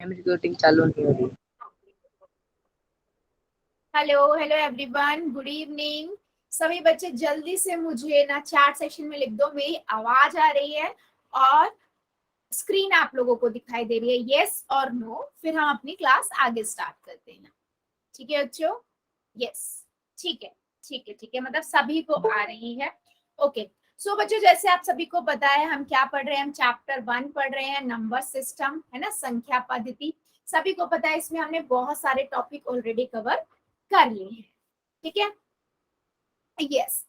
Recording चालू नहीं हो रही। Hello hello everyone, good evening. सभी बच्चे जल्दी से मुझे ना चैट सेक्शन में लिख दो मेरी आवाज आ रही है और स्क्रीन आप लोगों को दिखाई दे रही है, यस और नो। फिर हम अपनी क्लास आगे स्टार्ट करते हैं। ठीक है बच्चों? यस, ठीक है ठीक है ठीक है, मतलब सभी को आ रही है। ओके। सो बच्चों, जैसे आप सभी को पता है हम क्या पढ़ रहे हैं, हम चैप्टर 1 पढ़ रहे हैं, नंबर सिस्टम, है ना, संख्या पद्धति। सभी को पता है इसमें हमने बहुत सारे टॉपिक ऑलरेडी कवर कर लिए हैं। ठीक है, यस।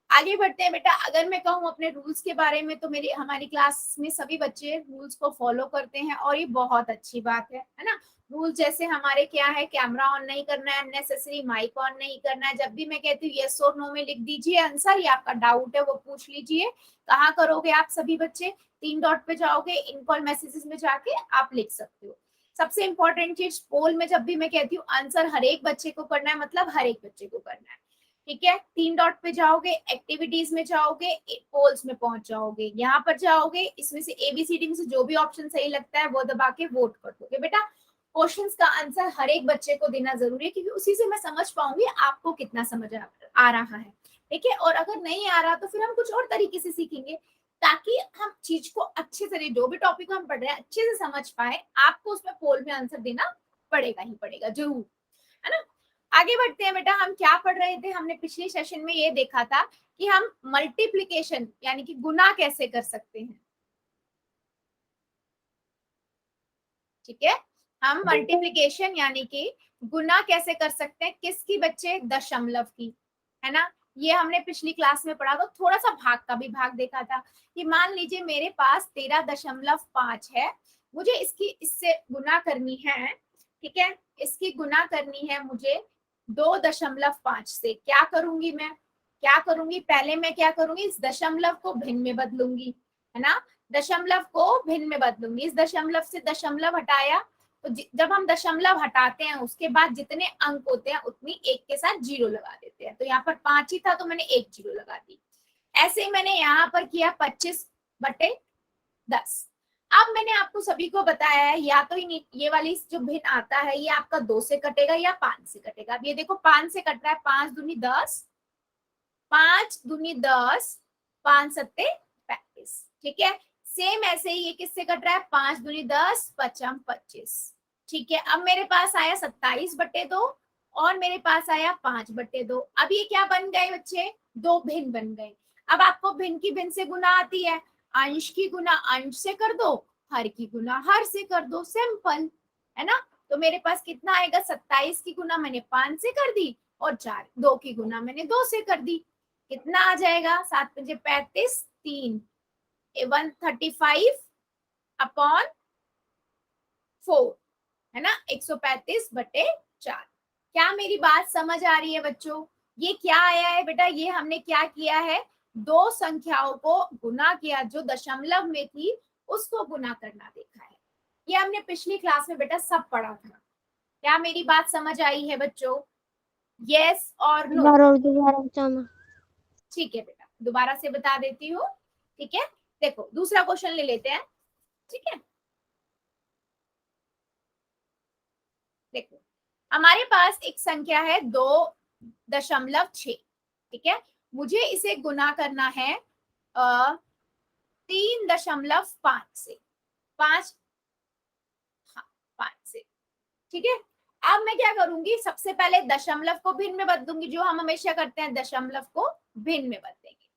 आगे बढ़ते हैं बेटा। अगर मैं कहूँ अपने रूल्स के बारे में तो मेरी हमारी क्लास में सभी बच्चे रूल्स को फॉलो करते हैं और ये बहुत अच्छी बात है ना। रूल जैसे हमारे क्या है, कैमरा ऑन नहीं करना है, अननेसेसरी माइक ऑन नहीं करना है। जब भी मैं कहती हूँ यस और नो में लिख दीजिए आंसर, या आपका डाउट है वो पूछ लीजिए। कहाँ करोगे आप सभी बच्चे? 3 डॉट पे जाओगे, इन कॉल मैसेजेस में जाके आप लिख सकते हो। सबसे इंपॉर्टेंट चीज, पोल में जब भी मैं कहती हूँ आंसर हर एक बच्चे को करना है, मतलब हर एक बच्चे को करना है। ठीक है, 3 डॉट पे जाओगे, एक्टिविटीज में जाओगे, पोल्स में पहुंच जाओगे, यहाँ पर जाओगे, इसमें से एबीसीडी में से जो भी ऑप्शन सही लगता है वो दबा के वोट कर दोगे। बेटा क्वेश्चंस का आंसर हर एक बच्चे को देना जरूरी है, क्योंकि उसी से मैं समझ पाऊंगी आपको कितना समझ आ रहा है। ठीक है, और अगर नहीं आ रहा तो फिर हम कुछ और तरीके से सीखेंगे, ताकि हम चीज को अच्छे से, जो भी टॉपिक हम पढ़ रहे हैं अच्छे से समझ पाए। आपको उसमें पोल में आंसर देना पड़ेगा ही पड़ेगा, जरूर, है ना। आगे बढ़ते हैं बेटा। हम क्या पढ़ रहे थे, हमने पिछले सेशन में ये देखा था कि हम मल्टीप्लिकेशन यानी कि गुना कैसे कर सकते हैं। ठीक है, हम मल्टीप्लिकेशन यानी कि गुना कैसे कर सकते हैं, किसकी बच्चे? दशमलव की, है ना। ये हमने पिछली क्लास में पढ़ा था। थोड़ा सा भाग का भी भाग देखा था कि मान लीजिए मेरे पास 13.5 है, मुझे इससे गुना करनी है। ठीक है, इसकी गुना करनी है मुझे 2.5 से। क्या करूंगी मैं? क्या करूंगी? पहले मैं क्या करूंगी, इस दशमलव को भिन्न में बदलूंगी, है ना। दशमलव को भिन्न में बदलूंगी। इस दशमलव से दशमलव हटाया, तो जब हम दशमलव हटाते हैं उसके बाद जितने अंक होते हैं उतनी एक के साथ जीरो लगा देते हैं। तो यहाँ पर 5 ही था तो मैंने एक जीरो लगा दी। ऐसे ही मैंने यहाँ पर किया 25/10। अब मैंने आपको सभी को बताया है, या तो ये वाली जो भिन्न आता है ये आपका 2 से कटेगा या 5 से कटेगा। अब ये देखो 5 से कट रहा है, 5 दूनी 10, 5 दूनी 10, 5 सत्ते 35। ठीक है, सेम ऐसे ही ये किससे कट रहा है, 5 दूनी 10, 5 25। ठीक है, अब मेरे पास आया 27/2 और मेरे पास आया 5/2। अब ये क्या बन गए बच्चे, दो भिन्न बन गए। अब आपको भिन्न की भिन्न से गुना आती है, अंश की गुना अंश से कर दो, हर की गुना हर से कर दो, सिंपल, है ना। तो मेरे पास कितना आएगा, 27 की गुना मैंने 5 से कर दी और 2 की गुना मैंने 2 से कर दी। कितना आ जाएगा, 7×5 = 3, 135/4, है ना, 135/4। क्या मेरी बात समझ आ रही है बच्चों? ये क्या आया है बेटा, ये हमने क्या किया है, दो संख्याओं को गुना किया, जो दशमलव में थी उसको गुना करना देखा है। ये हमने पिछली क्लास में बेटा सब पढ़ा था। क्या मेरी बात समझ आई है बच्चों? यस और नो? ठीक है बेटा, दोबारा से बता देती हूँ। ठीक है, देखो दूसरा क्वेश्चन ले लेते हैं। ठीक है, देखो हमारे पास एक संख्या है 2.6। ठीक है, मुझे इसे गुना करना है 3.5 से, 5, हाँ 5 से। ठीक है, अब मैं क्या करूंगी, सबसे पहले दशमलव को भिन्न में बदलूंगी, जो हम हमेशा करते हैं, दशमलव को भिन्न में बदलेंगे।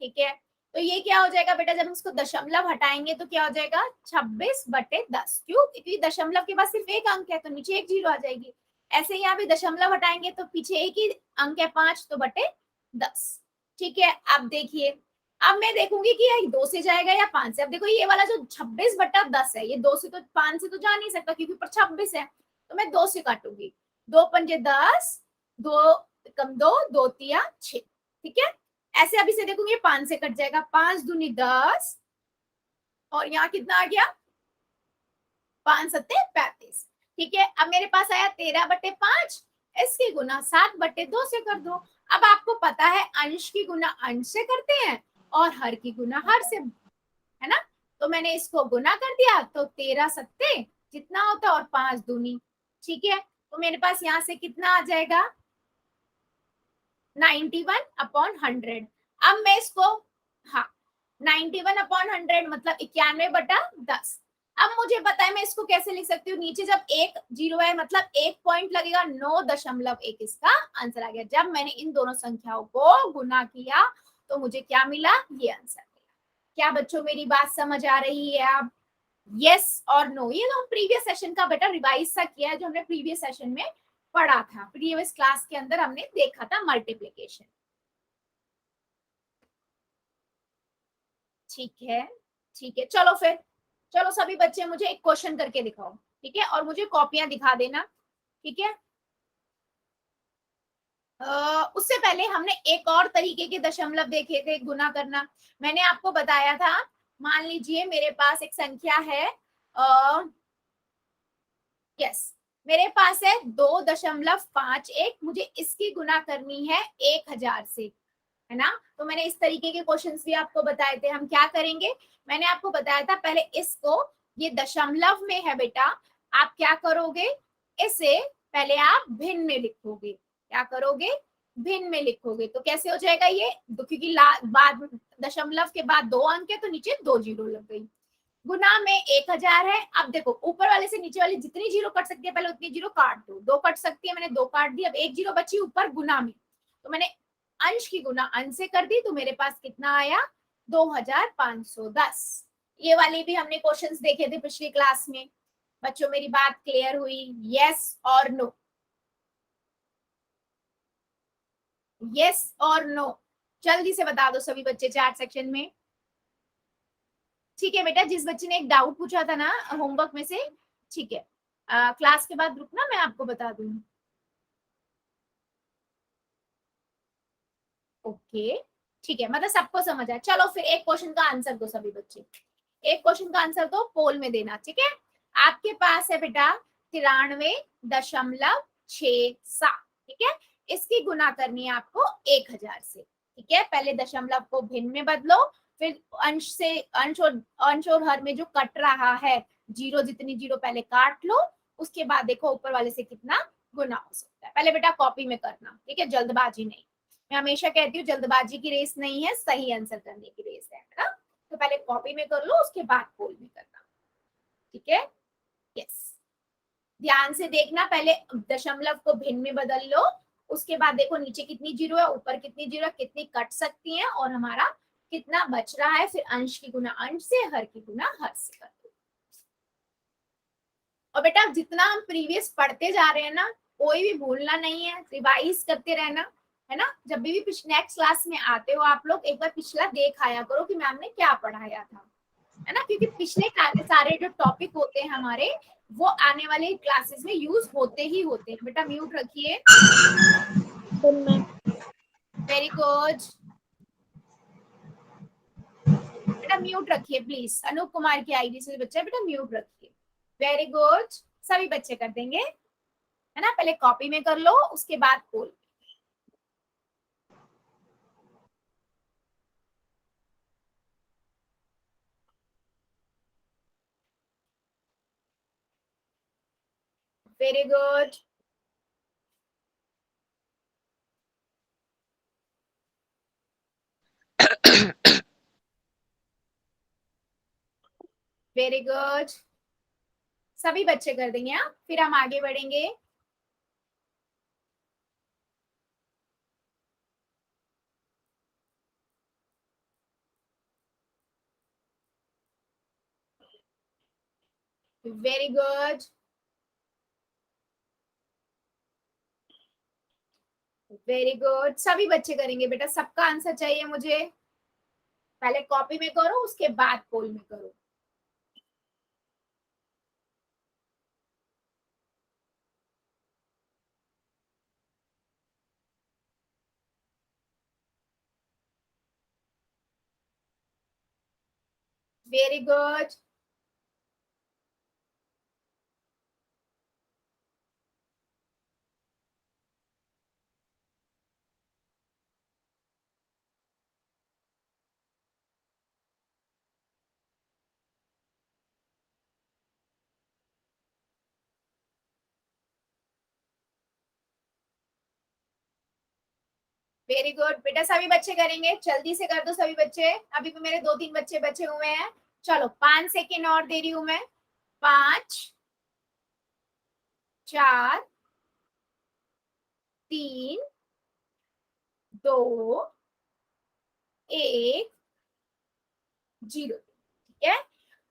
ठीक है, तो ये क्या हो जाएगा बेटा, जब इसको दशमलव हटाएंगे तो क्या हो जाएगा, 26/10। क्यों? क्योंकि दशमलव के बाद सिर्फ एक अंक है तो नीचे एक जीरो आ जाएगी। ऐसे ही यहाँ भी दशमलव हटाएंगे तो पीछे एक ही अंक है 5, तो बटे 10। ठीक है, अब देखिए, अब मैं देखूंगी कि ये 2 से जाएगा या 5 से। अब देखो ये वाला जो 26/10 है, ये 2 से तो 5 से तो जा नहीं सकता क्योंकि ऊपर 26 है, तो मैं 2 से काटूंगी। 2×5 = 10, 2 कम 2, 2 तिया 6। ठीक है, ऐसे अभी से देखूंगी 5 से कट जाएगा, 5 दूनी 10 और यहाँ कितना आ गया, 5 सत्ते 35। ठीक है, अब मेरे पास आया 13/5, इसकी गुना 7/2 से कर दो। अब आपको पता है अंश की गुना अंश से करते हैं और हर की गुना हर से, है ना। तो मैंने इसको गुना कर दिया, तो 13 सत्ते जितना होता है और 5 दूनी, ठीक है। तो मेरे पास यहाँ से कितना आ जाएगा 91/100। अब मैं इसको, हाँ 91/100 मतलब 91/10। अब मुझे पता है मैं इसको कैसे लिख सकती हूँ, नीचे जब एक जीरो है मतलब एक पॉइंट लगेगा, 9.1 इसका आंसर आ गया। जब मैंने इन दोनों संख्याओं को गुना किया तो मुझे क्या मिला, ये आंसर मिला। क्या बच्चों मेरी बात समझ आ रही है? आप यस और नो, ये तो प्रीवियस सेशन का बेटा रिवाइज सा किया है, जो हमने प्रीवियस सेशन में पढ़ा था, प्रीवियस क्लास के अंदर हमने देखा था मल्टीप्लीकेशन। ठीक है, ठीक है, चलो फिर, चलो सभी बच्चे मुझे एक क्वेश्चन करके दिखाओ, ठीक है, और मुझे कॉपियां दिखा देना, ठीक है। उससे पहले हमने एक और तरीके के दशमलव देखे थे गुना करना। मैंने आपको बताया था, मान लीजिए मेरे पास एक संख्या है, यस, मेरे पास है 2.51, मुझे इसकी गुना करनी है 1000 से, है ना। तो मैंने इस तरीके के क्वेश्चंस भी आपको बताए थे। हम क्या करेंगे, मैंने आपको बताया था पहले इसको, ये दशमलव में है बेटा, आप क्या करोगे, इसे पहले आप भिन्न में लिखोगे। क्या करोगे, भिन्न में लिखोगे। तो कैसे हो जाएगा ये, क्योंकि बाद दशमलव के बाद 2 अंक है तो नीचे 2 जीरो लग गई। गुना में 1000 है। अब देखो ऊपर वाले से नीचे वाली जितनी जीरो कट सकती है पहले उतनी जीरो काट दो, 2 कट सकती है, मैंने 2 काट दी। अब एक जीरो बची ऊपर गुना में, तो मैंने अंश की गुना अंश से कर दी, तो मेरे पास कितना आया 2510। ये वाली भी हमने क्वेश्चंस देखे थे पिछली क्लास में। बच्चों मेरी बात क्लियर हुई? यस और नो, यस और नो, जल्दी से बता दो सभी बच्चे चैट सेक्शन में। ठीक है बेटा, जिस बच्चे ने एक डाउट पूछा था ना होमवर्क में से, ठीक है, क्लास के बाद रुकना, मैं आपको बता दूंगी। ओके, ठीक है, मतलब सबको समझ आया। चलो फिर एक क्वेश्चन का आंसर दो सभी बच्चे, एक क्वेश्चन का आंसर तो पोल में देना, ठीक है। आपके पास है बेटा 93.67, ठीक है। इसकी गुना करनी है आपको 1000 से, ठीक है। पहले दशमलव को भिन्न में बदलो, फिर अंश से, अंश और हर में जो कट रहा है जीरो, जितनी जीरो पहले काट लो, उसके बाद देखो ऊपर वाले से कितना गुना हो सकता है। पहले बेटा कॉपी में करना, ठीक है, जल्दबाजी नहीं। मैं हमेशा कहती हूँ जल्दबाजी की रेस नहीं है, सही आंसर करने की रेस है ना। तो पहले कॉपी में कर लो, उसके बाद पोल में करना, ठीक है। यस, ध्यान से देखना, पहले दशमलव को भिन्न में बदल लो, उसके बाद देखो नीचे कितनी जीरो है, ऊपर कितनी जीरो है, कितनी कट सकती है और हमारा कितना बच रहा है, फिर अंश की गुना अंश से, हर की गुना हर से कर दो। और बेटा जितना हम प्रीवियस पढ़ते जा रहे हैं ना, कोई भी भूलना नहीं है, रिवाइज करते रहना, है ना। जब भी नेक्स्ट क्लास में आते हो आप लोग एक बार पिछला देख आया करो कि मैम ने क्या पढ़ाया था, है ना, क्योंकि पिछले सारे जो टॉपिक होते हैं हमारे, वो आने वाले क्लासेस में यूज होते ही होते हैं। बेटा म्यूट रखिए, वेरी गुड, बेटा म्यूट रखिए प्लीज, अनूप कुमार की आईडी से बच्चा, बेटा म्यूट रखिए, वेरी गुड। सभी बच्चे कर देंगे, है ना। पहले कॉपी में कर लो, उसके बाद खोल, वेरी गुड, वेरी गुड, सभी बच्चे कर देंगे। हाँ, फिर हम आगे बढ़ेंगे। वेरी गुड, वेरी गुड, सभी बच्चे करेंगे बेटा, सबका आंसर चाहिए मुझे। पहले कॉपी में करो, उसके बाद पोल में करो। वेरी गुड, वेरी गुड बेटा, सभी बच्चे करेंगे, जल्दी से कर दो सभी बच्चे, अभी भी मेरे 2-3 बच्चे बचे हुए हैं। चलो 5 सेकेंड और दे रही हूं मैं। 5 4 3 2 1 0। ठीक है,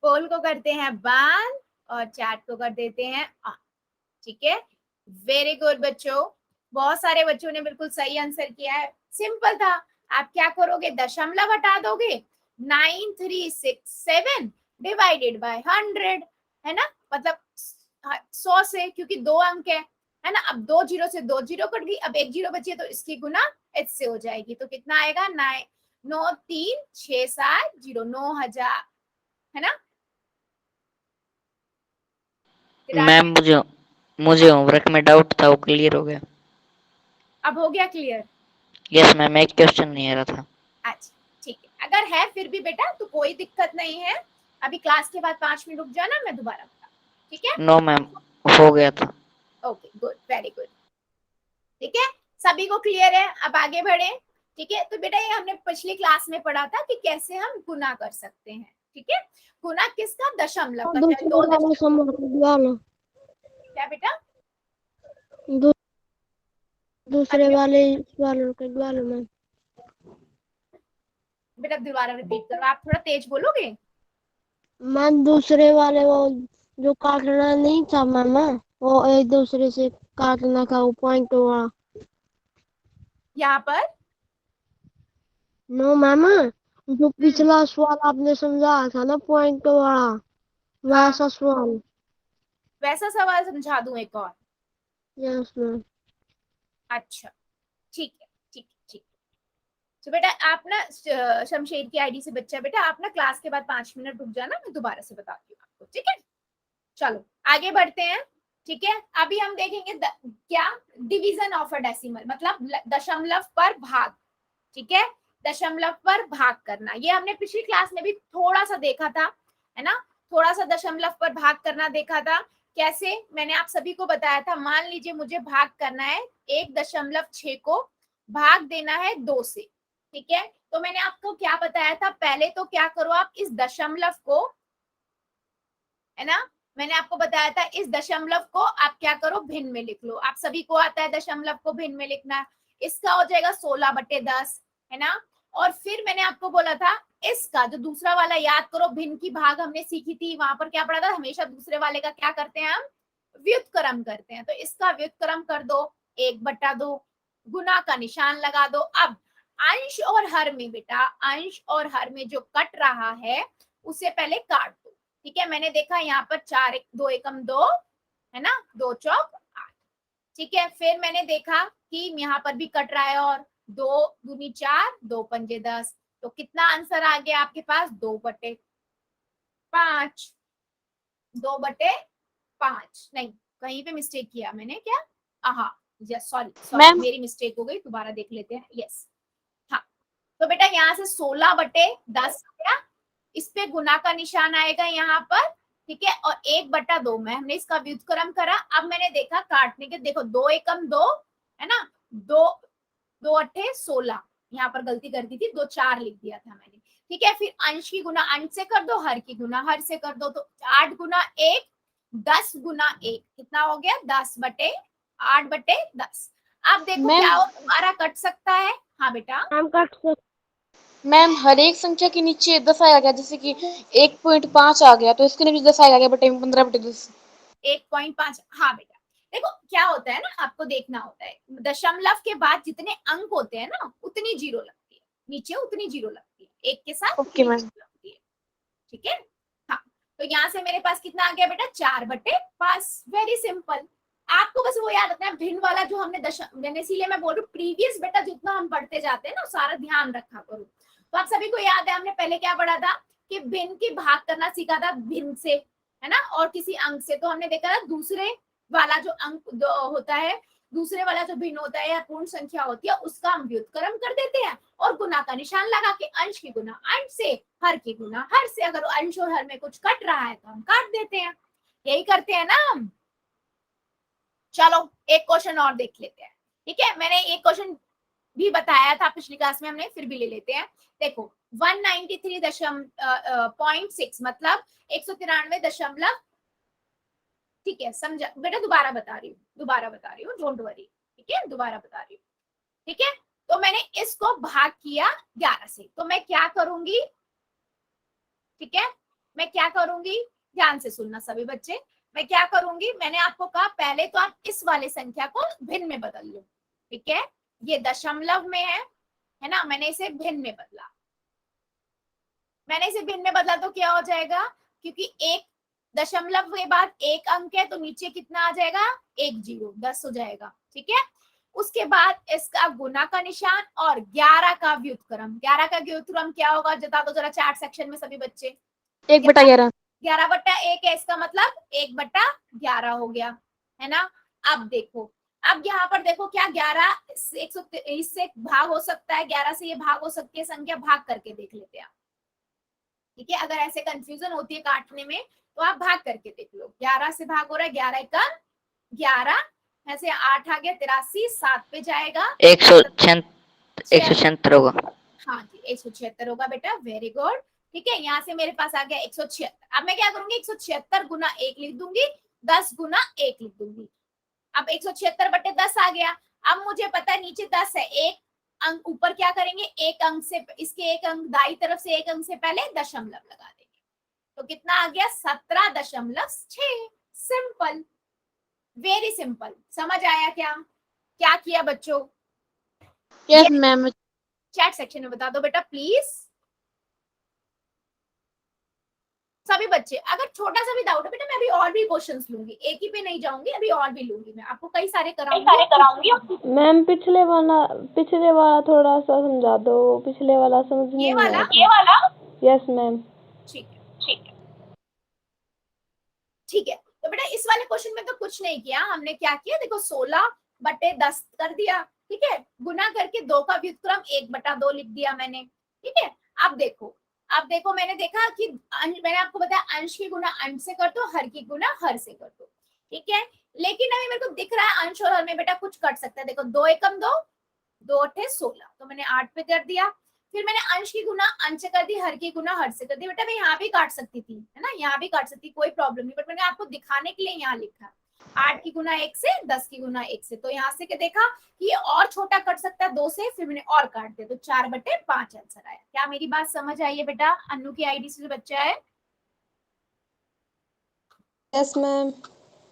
पोल को करते हैं बंद और चैट को कर देते हैं ऑन। ठीक है, वेरी गुड बच्चों, बहुत सारे बच्चों ने बिल्कुल सही आंसर किया है। सिंपल था, आप क्या करोगे, दशमलव हटा दोगे, 9367 डिवाइडेड बाय 100, है ना, मतलब 100 से, क्योंकि 2 अंक है ना। अब 2 जीरो से 2 जीरो कट गई, अब 1 जीरो बची है, तो इसकी गुना h से हो जाएगी, तो कितना आएगा, 9367 9000, है ना। मैम मुझे मुझे होमवर्क में डाउट था, वो क्लियर हो गया। अब हो गया क्लियर। यस मैम, एक क्वेश्चन नहीं आ रहा था। अच्छा ठीक है, अगर है फिर भी बेटा तो कोई दिक्कत नहीं है, अभी क्लास के बाद 5 मिनट रुक जाना, मैं दोबारा बता, ठीक है। नो मैम, हो गया था। Okay good, very good. ठीक है, सभी को क्लियर है, अब आगे बढ़े। ठीक है, तो बेटा ये हमने पिछली क्लास में पढ़ा था कि कैसे हम गुना कर सकते हैं। ठीक है, गुना किसका, दशमलव का, चाहे दो दशमलव। क्या बेटा, दूसरे वाले वालों के वालों में। बेटा दोबारा रिपीट करो, आप थोड़ा तेज बोलोगे। मैम दूसरे वाले वो जो काटना नहीं था मामा, वो एक दूसरे से काटना था, वो पॉइंट हुआ। यहाँ पर नो मामा, जो पिछला सवाल आपने समझाया था ना पॉइंट वाला, हाँ, वैसा सवाल। वैसा सवाल समझा दूं एक और। Yes ma'am. अच्छा ठीक है, ठीक ठीक। तो बेटा आप ना शमशेर की आईडी से बच्चा, बेटा आप ना क्लास के बाद 5 मिनट रुक जाना, मैं दोबारा से बताती हूँ आपको। ठीक है, चलो आगे बढ़ते हैं। ठीक है, अभी हम देखेंगे क्या, डिवीजन ऑफ अ डेसिमल, मतलब दशमलव पर भाग। ठीक है, दशमलव पर भाग करना, ये हमने पिछली क्लास में भी थोड़ा सा देखा था, है ना, थोड़ा सा दशमलव पर भाग करना देखा था। कैसे, मैंने आप सभी को बताया था, मान लीजिए मुझे भाग करना है 1.6 को, भाग देना है 2 से। ठीक है, तो मैंने आपको क्या बताया था, पहले तो क्या करो आप इस दशमलव को, है ना, मैंने आपको बताया था इस दशमलव को आप क्या करो, भिन्न में लिख लो। आप सभी को आता है दशमलव को भिन्न में लिखना, इसका हो जाएगा 16/10, है ना। और फिर मैंने आपको बोला था इसका जो दूसरा वाला, याद करो भिन्न की भाग हमने सीखी थी, वहां पर क्या पढ़ा था, हमेशा दूसरे वाले का क्या करते हैं हम, व्युत्क्रम करते हैं, तो इसका व्युत्क्रम कर दो 1/2, गुना का निशान लगा दो। अब अंश और हर में बेटा, अंश और हर में जो कट रहा है उसे पहले काट दो। ठीक है, मैंने देखा यहाँ पर 4 2 एकम 2, है ना, 2 चौक 8। ठीक है, फिर मैंने देखा कि यहाँ पर भी कट रहा है, और 2 दूनी 4 2 पंजे 10, तो कितना आंसर आ गया आपके पास, 2/5, 2/5। नहीं, कहीं पे मिस्टेक किया मैंने क्या, हाँ यस, सॉरी सॉरी, मैम मेरी मिस्टेक हो गई, दोबारा देख लेते हैं। यस, हाँ, तो बेटा यहाँ से 16/10 गया, इस पे गुना का निशान आएगा यहाँ पर। ठीक है, और 1/2 में हमने इसका व्युत्क्रम करा। अब मैंने देखा काटने के, देखो 2 एकम 2, है ना, 2 2 अट्ठे 16, यहाँ पर गलती कर दी थी, 2 4 लिख दिया था मैंने। ठीक है, फिर अंश की गुना अंश से कर दो, हर की गुना हर से कर दो, तो 8 गुना 1 10 गुना 1 कितना हो गया, 10/8/10। अब देखो मैम क्या हो, दोबारा कट सकता है। हाँ बेटा, मैम कट सकते। मैम हर एक संख्या के नीचे 10 आया गया, जैसे कि 1.5 आ गया, तो इसके नीचे 10 आया गया, बटे 15/10। 1.5, हाँ बेटा, देखो क्या होता है ना, आपको देखना होता है, दशमलव के बाद जितने अंक होते हैं ना उतनी जीरो लगती है, नीचे उतनी जीरो लगती है, एक के साथ ओके उतनी मैम। जीरो लगती है। ठीक है, हाँ, तो यहाँ से मेरे पास कितना आ गया बेटा, 4/5, वेरी सिंपल। आपको बस वो याद रखना है, भिन्न वाला जो हमने मैंने, इसीलिए मैं बोल रही हूँ प्रीवियस बेटा जितना हम पढ़ते जाते हैं ना सारा ध्यान रखा करो। तो आप सभी को याद है हमने पहले क्या पढ़ा था, कि भिन्न की भाग करना सीखा था भिन्न से, है ना, और किसी अंक से, तो हमने देखा था दूसरे वाला जो अंक होता है, दूसरे वाला जो भिन्न होता है या पूर्ण संख्या होती है, उसका हम व्युत्क्रम कर देते हैं, और गुना का निशान लगा के अंश की गुना अंश से, हर की गुना हर से, अगर अंश और हर में कुछ कट रहा है तो हम काट देते हैं, यही करते हैं ना हम। चलो एक क्वेश्चन और देख लेते हैं। ठीक है, मैंने एक क्वेश्चन भी बताया था पिछली क्लास में हमने, फिर भी ले लेते हैं। देखो 193.6 मतलब 193 ठीक है, समझा बेटा, दोबारा बता रही हूँ, डोंट वरी, ठीक है, दोबारा बता रही हूँ, ठीक है। तो मैंने इसको भाग किया 11 से, तो मैं क्या करूंगी, ठीक है, मैं क्या करूंगी, ध्यान से सुनना सभी बच्चे, मैं क्या करूंगी, मैंने आपको कहा पहले तो आप इस वाले संख्या को भिन्न में बदल लो, ठीक है, ये दशमलव में है ना, मैंने इसे भिन्न में बदला, तो क्या हो जाएगा, क्योंकि एक दशमलव के बाद एक अंक है तो नीचे कितना आ जाएगा, 1 0, 10 हो जाएगा, ठीक है। उसके बाद इसका गुना का निशान और 11 का व्युत्क्रम, 11 का व्युत्क्रम क्या होगा, बता दो जरा चैट सेक्शन में सभी बच्चे। 1/11। 11/1 है, इसका मतलब 1/11 हो गया, है ना। अब देखो, अब यहाँ पर देखो क्या 11 इससे भाग हो सकता है, 11 से ये भाग हो सकती है संख्या, भाग करके देख लेते हैं, ठीक है। अगर ऐसे कंफ्यूजन होती है काटने में तो आप भाग करके देख लो, 11 से भाग हो रहा है, 11 का 11, ऐसे 8 आ गया, 83, 7 पे जाएगा, 176 होगा। हाँ जी 176 होगा बेटा, वेरी गुड, ठीक है। यहाँ से मेरे पास आ गया 176, अब मैं क्या करूंगी, 176 गुना 1 लिख दूंगी, 10 गुना 1 लिख दूंगी, अब 176/10 आ गया। अब मुझे पता है नीचे 10 है, एक अंक ऊपर क्या करेंगे, एक अंक से इसके एक अंक दाई तरफ से एक अंक से पहले दशमलव लगा देंगे, तो कितना आ गया, 17.6, सिंपल, वेरी सिंपल, समझ आया क्या, क्या किया बच्चों, यस मैम। चैट सेक्शन में बता दो बेटा प्लीज सभी बच्चे, अगर छोटा सा भी डाउट है बेटा, मैं अभी और भी क्वेश्चंस लूंगी, एक ही पे नहीं जाऊंगी, अभी और भी लूंगी, मैं आपको कई सारे कराऊंगी। मैम पिछले वाला थोड़ा सा समझा दो, पिछले वाला समझ ये नहीं वाला, आया। Yes ma'am. ठीक है, ठीक है। तो बेटा इस वाले क्वेश्चन में तो कुछ नहीं किया हमने, क्या किया देखो, 16/10 कर दिया, ठीक है, गुना करके 2 का व्युत्क्रम 1/2 लिख दिया मैंने, ठीक है। अब देखो मैंने देखा कि मैंने आपको बताया अंश की गुना अंश से कर दो, हर की गुना हर से कर दो, ठीक है। लेकिन अभी मेरे को दिख रहा है अंश और हर में बेटा कुछ कट सकता है, देखो 2 एकम 2, 2 8 16, तो मैंने 8 पे कर दिया, फिर मैंने अंश की गुना अंश से कर दी, हर की गुना हर से कर दी, बेटा मैं यहाँ भी काट सकती थी, है ना, यहाँ भी काट सकती, कोई प्रॉब्लम नहीं, बट मैंने आपको दिखाने के लिए यहाँ लिखा 8 की गुना 1 से, 10 की गुना 1 से, तो यहाँ से क्या देखा कि ये और छोटा कट सकता है 2 से, फिर मैंने और काट दिया, तो 4/5 आंसर आया। क्या मेरी बात समझ आई है बेटा, अन्नू की आईडी से जो बच्चा है, यस मैम।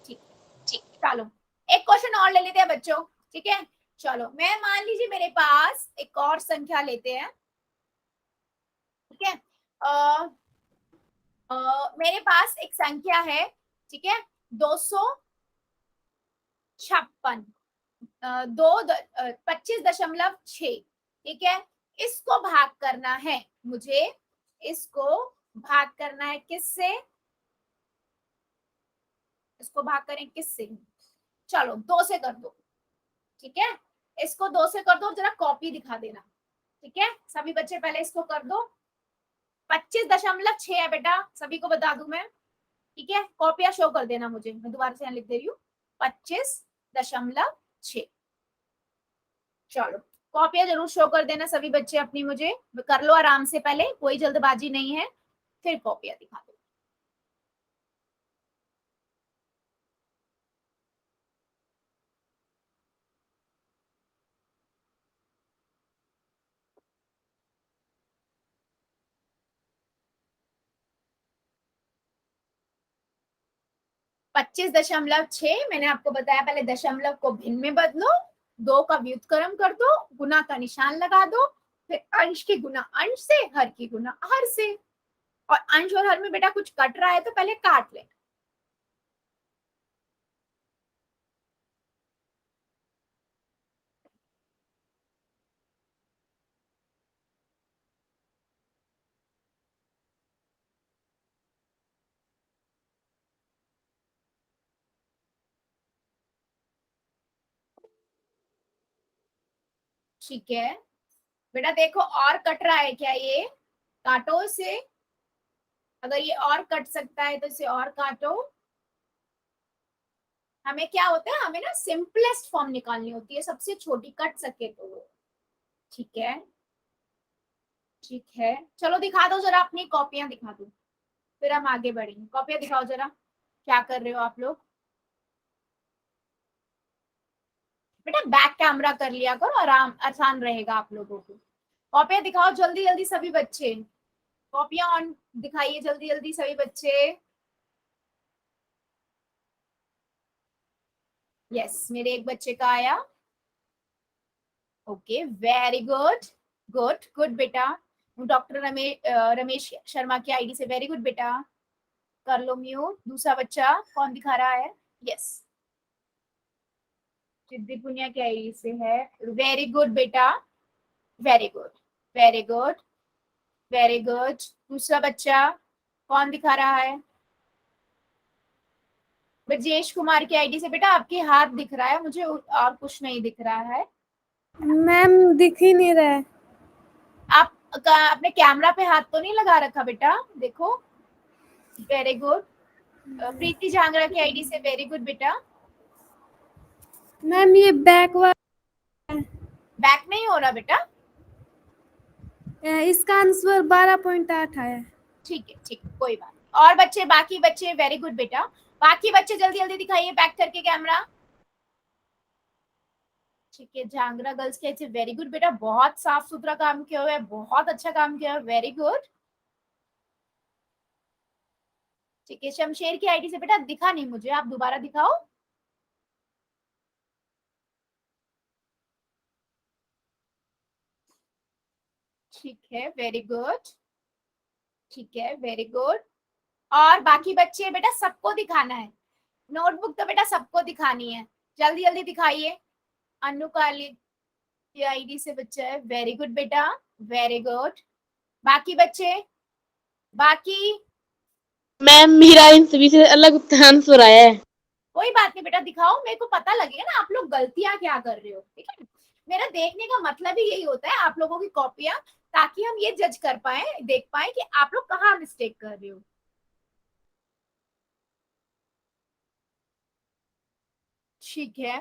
ठीक, चलो एक क्वेश्चन और ले लेते हैं बच्चों, ठीक है। चलो मैं मान लीजिए मेरे पास एक और संख्या लेते हैं, ठीक है, मेरे पास एक संख्या है, ठीक है, 256, 25.6, ठीक है, इसको भाग करना है मुझे, इसको भाग करना है किससे, इसको भाग करें किससे, चलो 2 से कर दो, ठीक है, इसको 2 से कर दो, जरा कॉपी दिखा देना, ठीक है, सभी बच्चे पहले इसको कर दो, 25.6 है बेटा, सभी को बता दूं मैं, ठीक है, कॉपियां शो कर देना मुझे, मैं दोबारा से यहाँ लिख दे रही हूँ, 25.6, चलो कॉपियां जरूर शो कर देना सभी बच्चे अपनी, मुझे कर लो आराम से, पहले कोई जल्दबाजी नहीं है, फिर कॉपियां दिखा दो। पच्चीस दशमलव छह, मैंने आपको बताया पहले दशमलव को भिन्न में बदलो, 2 का व्युत्क्रम कर दो, गुना का निशान लगा दो, फिर अंश की गुना अंश से, हर की गुना हर से, और अंश और हर में बेटा कुछ कट रहा है तो पहले काट लेना, ठीक है बेटा। देखो और कट रहा है क्या, ये काटो इसे, अगर ये और कट सकता है तो इसे और काटो, हमें क्या होता है, हमें ना सिंपलेस्ट फॉर्म निकालनी होती है, सबसे छोटी कट सके तो वो, ठीक है, ठीक है, चलो दिखा दो जरा, अपनी कॉपियां दिखा दो, फिर हम आगे बढ़ेंगे। कॉपियां दिखाओ जरा, क्या कर रहे हो आप लोग। बेटा बैक कैमरा कर लिया करो, आराम आसान रहेगा आप लोगों को। कॉपियां दिखाओ जल्दी जल्दी सभी बच्चे, कॉपियां ऑन दिखाइए जल्दी जल्दी सभी बच्चे। यस, मेरे एक बच्चे का आया। Okay, very good, good good बेटा। डॉक्टर रमेश शर्मा की आईडी से, वेरी गुड बेटा, कर लो म्यूट। दूसरा बच्चा कौन दिखा रहा है। यस, सिद्धि पुनिया की आईडी से है, वेरी गुड बेटा, very good, very good, very good. दूसरा बच्चा कौन दिखा रहा है। ब्रजेश कुमार की आईडी से, बेटा आपके हाथ दिख रहा है मुझे और कुछ नहीं दिख रहा है। मैम दिख ही नहीं रहा है। आप अपने कैमरा पे हाथ तो नहीं लगा रखा बेटा, देखो। Very good. प्रीति झांगरा की आईडी से, वेरी गुड बेटा। मैम ये बैक बैक नहीं हो रहा बेटा, इसका आंसर 12.8 आया है। ठीक है, ठीक है, कोई बात नहीं। और बच्चे, बाकी बच्चे, वेरी गुड बेटा। बाकी बच्चे जल्दी जल्दी दिखाइए बैक करके कैमरा। ठीक है, झांगरा गर्ल्स के से, वेरी गुड बेटा, बहुत साफ सुथरा काम किया हुआ है, बहुत अच्छा काम किया है, वेरी गुड। ठीक है, शमशेर की आईडी से, बेटा दिखा नहीं मुझे, आप दोबारा दिखाओ। ठीक है, वेरी गुड, ठीक है, वेरी गुड। और बाकी बच्चे बेटा सबको दिखाना है, नोटबुक तो बेटा सबको दिखानी है, जल्दी जल्दी दिखाइए। अनु काली की आईडी से बच्चा है, वेरी गुड बेटा, वेरी गुड। बाकी बच्चे, बाकी मैम मेरा इन सभी से अलग आंसर आया है। कोई बात नहीं बेटा, दिखाओ, मेरे को पता लगेगा ना आप लोग गलतियां क्या कर रहे हो, ठीक है। मेरा देखने का मतलब ही यही होता है, आप लोगों की कॉपियां, ताकि हम ये जज कर पाए, देख पाए कि आप लोग कहाँ मिस्टेक कर रहे हो। ठीक है,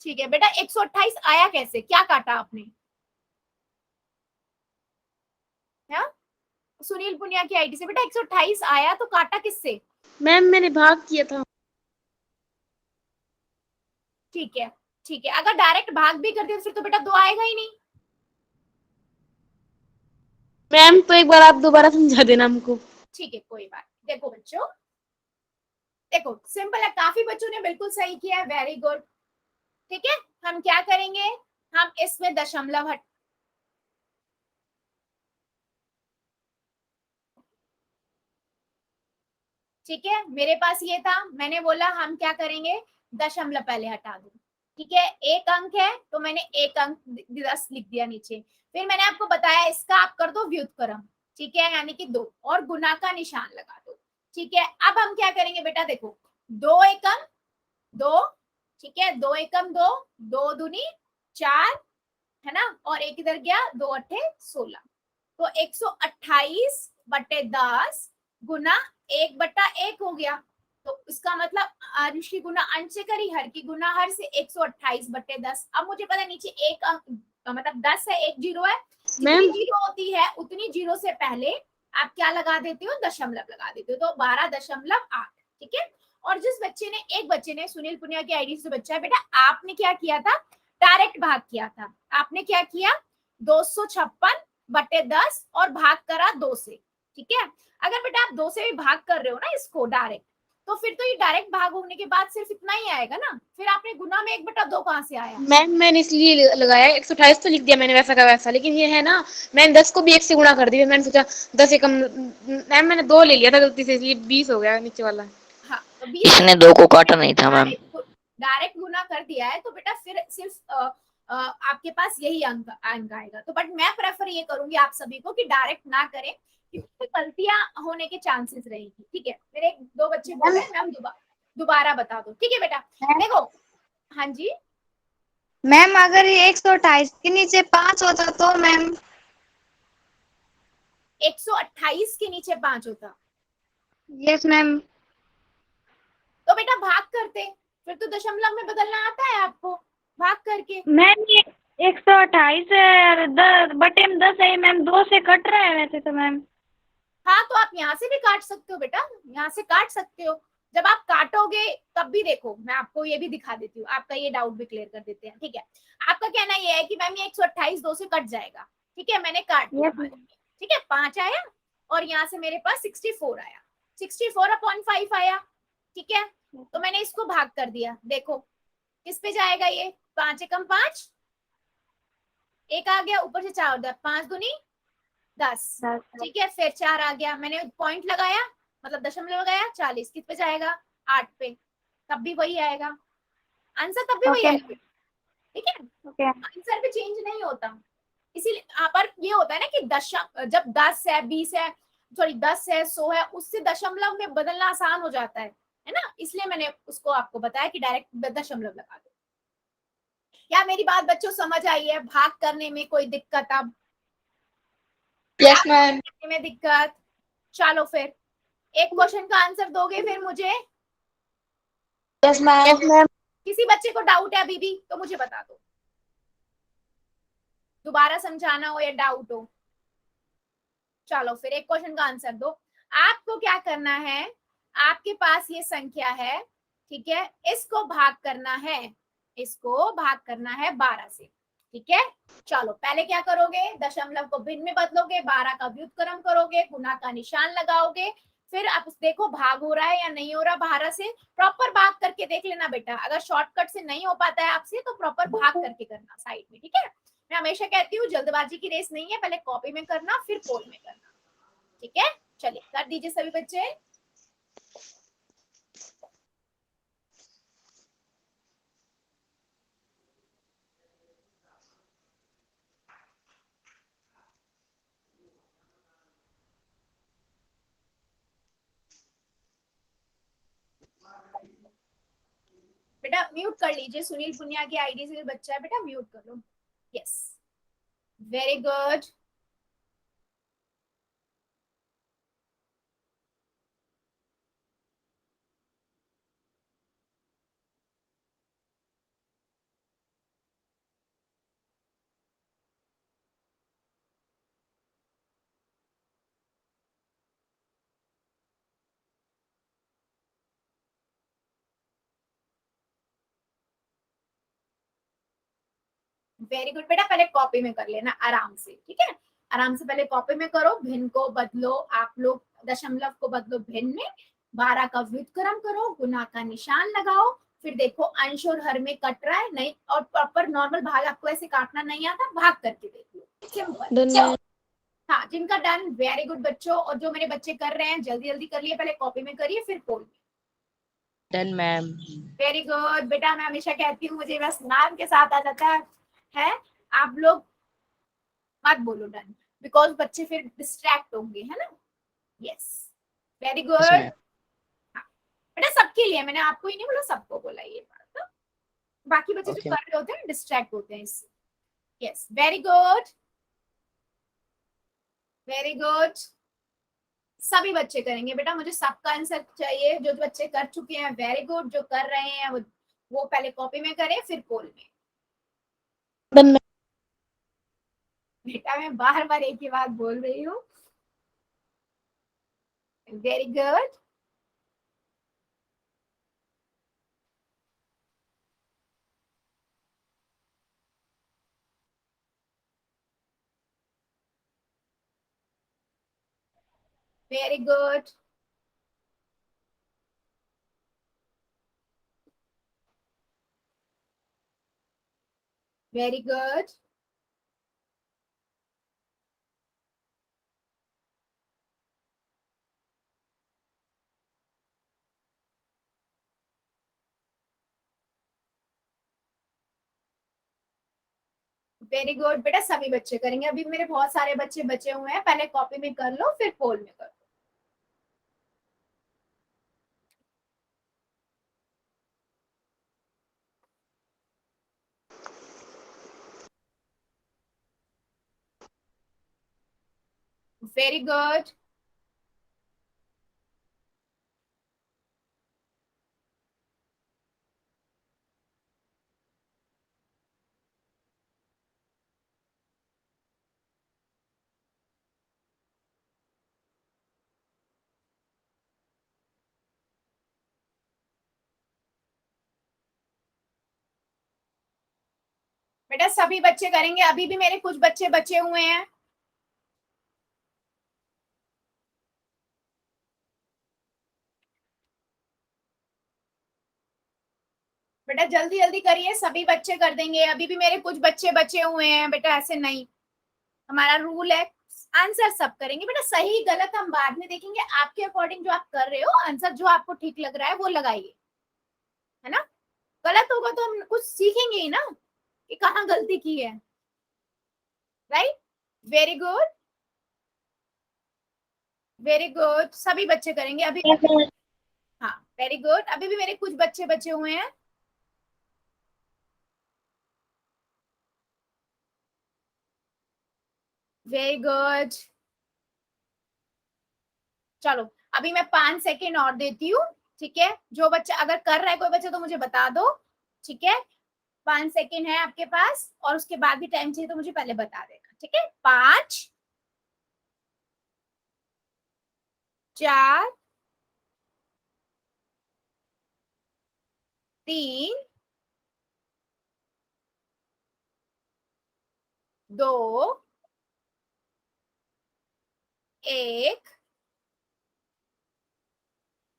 ठीक है बेटा। 128 आया कैसे, क्या काटा आपने। हाँ? सुनील पुनिया की आईडी से, बेटा 128 आया तो काटा किससे। मैम मैंने भाग किया था। ठीक है, ठीक है, अगर डायरेक्ट भाग भी करते तो फिर तो बेटा 2 आएगा ही नहीं। मैम तो एक बार आप दोबारा समझा देना हमको। ठीक है, कोई बात। देखो बच्चों, देखो सिंपल है, काफी बच्चों ने बिल्कुल सही किया है, वेरी गुड। ठीक है, हम क्या करेंगे, हम इसमें दशमलव हट, ठीक है, मेरे पास ये था, मैंने बोला हम क्या करेंगे, दशमलव पहले हटा दो। ठीक है, एक अंक है तो मैंने एक अंक 10 लिख दिया नीचे। फिर मैंने आपको बताया इसका आप कर दो व्युत्क्रम, ठीक है, यानी कि 2 और गुना का निशान लगा दो। ठीक है, अब हम क्या करेंगे बेटा, देखो 2 एकम 2, ठीक है, 2 एकम 2, 2 दूनी 4, है ना, और एक इधर गया, 2 अट्ठे 16, तो 128 बटे 10 गुना 1/1 हो गया। तो इसका मतलब अंश की गुना अंश से करी, हर की गुना हर से, 128 बटे 10। अब मुझे पता नीचे एक अंक मतलब 10 है, एक जीरो है, जितनी जीरो होती है उतनी जीरो से पहले आप क्या लगा देते हो, दशमलव लगा देते हो, तो 12.8। ठीक है, और जिस बच्चे ने, एक बच्चे ने, सुनील पुनिया की आईडी से बच्चा है बेटा, आपने क्या किया था, डायरेक्ट भाग किया था। आपने क्या किया, 256 बटे 10 और भाग करा 2 से। ठीक है, अगर बेटा आप 2 से भी भाग कर रहे हो ना इसको डायरेक्ट, तो फिर तो ये डायरेक्ट भाग होने के बाद सिर्फ इतना ही आएगा ना, फिर आपने गुना में 1/2 कहाँ से आया। मैम मैंने इसलिए लगाया 128 तो लिख दिया मैंने वैसा का वैसा, लेकिन ये है ना, मैंने 10 को भी 1 से गुणा कर दिया, मैंने सोचा 10 एकम, मैम मैंने 2 ले लिया था गलती से, इसलिए 20 हो गया नीचे वाला। हाँ, तो 20 इसने 2 को काटा नहीं था मैम। डायरेक्ट गुना कर दिया है तो बेटा फिर सिर्फ आपके पास यही अंक आएगा। तो बट मैं प्रेफर ये करूंगी आप सभी को कि डायरेक्ट ना करें, क्योंकि गलतियां होने के चांसेस रहेगी। ठीक है, मेरे 2 बच्चे बोल रहे हैं मैम दोबारा बता दो। ठीक है बेटा, देखो, हाँ जी मैम, अगर ये 128 के नीचे 5 होता तो मैम, 128 के नीचे 5 होता यस मैम। तो बेटा भाग करते, फिर तो दशमलव में बदलना आता है आपको, भाग करके। मैम 128 है और 10 बटे में 10 है मैम, 2 से कट रहा है वैसे तो मैम। हाँ तो आप यहाँ से भी काट सकते हो बेटा, यहाँ से काट सकते हो। जब आप काटोगे तब भी देखो, मैं आपको ये भी दिखा देती हूँ, आपका ये डाउट भी क्लियर कर देते हैं। ठीक है, आपका कहना ये है कि मैम ये 128 2 से कट जाएगा। ठीक है, मैंने काट दिया। ठीक है, 5 आया और यहाँ से मेरे पास 64 आया, 64/5 आया। ठीक है, तो मैंने इसको भाग कर दिया। देखो किस पे जाएगा ये, 5 एकम 5, एक आ गया, ऊपर से 4 5 दूनी 10। ठीक है, फिर 4 आ गया, मैंने पॉइंट लगाया मतलब दशमलव लगाया, 40 किस पे जाएगा, 8 पे, तब भी वही आएगा आंसर, तब भी वही आएगा। ठीक है, आंसर भी चेंज नहीं होता। इसीलिए यहाँ पर ये होता है ना कि जब 10 है 20 है, सॉरी 10 है 100 है, उससे दशमलव में बदलना आसान हो जाता है ना, इसलिए मैंने उसको आपको बताया कि डायरेक्ट दशमलव लगा दो। क्या मेरी बात बच्चों समझ आई है? भाग करने में कोई दिक्कत अब? Yes ma'am. में दिक्कत? चलो फिर एक क्वेश्चन का आंसर दोगे फिर मुझे? Yes ma'am. किसी बच्चे को डाउट है अभी भी तो मुझे बता दो, दोबारा समझाना हो या डाउट हो। चलो फिर एक क्वेश्चन का आंसर दो। आपको क्या करना है, आपके पास ये संख्या है, ठीक है, इसको भाग करना है, इसको भाग करना है 12 से। ठीक है, चलो पहले क्या करोगे, दशमलव को भिन्न में बदलोगे, 12 का व्युत्क्रम करोगे, गुना का निशान लगाओगे, फिर आप देखो भाग हो रहा है या नहीं हो रहा। 12 से प्रॉपर भाग करके देख लेना बेटा, अगर शॉर्टकट से नहीं हो पाता है आपसे तो प्रॉपर भाग करके करना साइड में। ठीक है, मैं हमेशा कहती हूँ जल्दबाजी की रेस नहीं है, पहले कॉपी में करना फिर पोल में करना। ठीक है, चलिए कर दीजिए सभी बच्चे। बेटा म्यूट कर लीजिए, सुनील पुनिया की आईडी से बच्चा है बेटा, म्यूट कर लो। Yes, very good. Very good बेटा, पहले कॉपी में कर लेना आराम से। ठीक है, आराम से पहले कॉपी में करो, भिन्न को बदलो, आप लोग दशमलव को बदलो भिन्न में, 12 का व्युत्क्रम करो, गुना का निशान लगाओ, फिर देखो अंश और हर में कट रहा है नहीं, और प्रॉपर नॉर्मल भाग आपको ऐसे काटना नहीं आता, भाग करके देख लो, सिंपल। हाँ जिनका डन, वेरी गुड बच्चों, और जो मेरे बच्चे कर रहे हैं जल्दी जल्दी कर लिए, पहले कॉपी में करिए फिर पोल में। Done ma'am. वेरी गुड बेटा, मैं हमेशा कहती हूँ मुझे बस नाम के साथ आ जाता है, आप लोग मत बोलो डन, बिकॉज बच्चे फिर डिस्ट्रैक्ट होंगे, है ना। Yes, very good. बेटा सबके लिए, मैंने आपको ही नहीं बोला, सबको बोला ये बात तो। बाकी बच्चे जो कर रहे होते हैं डिस्ट्रैक्ट होते हैं इससे। Yes, very good, very good. सभी बच्चे करेंगे बेटा, मुझे सबका आंसर चाहिए, जो बच्चे कर चुके हैं वेरी गुड, जो कर रहे हैं वो पहले कॉपी में करें फिर पोल में। बेटा मैं बार बार एक ही बात बोल रही हूँ। Very good, very good, very good, very good. बेटा सभी बच्चे करेंगे, अभी मेरे बहुत सारे बच्चे बचे हुए हैं, पहले कॉपी में कर लो फिर पोल में कर लो। वेरी गुड, बेटा सभी बच्चे करेंगे, अभी भी मेरे कुछ बच्चे बचे हुए हैं। बेटा जल्दी जल्दी करिए, सभी बच्चे कर देंगे, अभी भी मेरे कुछ बच्चे बचे हुए हैं। बेटा ऐसे नहीं, हमारा रूल है आंसर सब करेंगे। बेटा सही गलत हम बाद में देखेंगे, आपके अकॉर्डिंग जो आप कर रहे हो आंसर जो आपको ठीक लग रहा है वो लगाइए, है ना। गलत होगा तो हम कुछ सीखेंगे ही ना कि कहाँ गलती की है, right. Very good, very good, सभी बच्चे करेंगे अभी। हाँ वेरी गुड, अभी भी मेरे कुछ बच्चे बचे हुए हैं। वेरी गुड, चलो अभी मैं 5 सेकेंड और देती हूँ, ठीक है। जो बच्चा अगर कर रहा है कोई बच्चा तो मुझे बता दो, ठीक है। 5 सेकेंड है आपके पास, और उसके बाद भी टाइम चाहिए तो मुझे पहले बता देगा, ठीक है। 5 4 3 2 1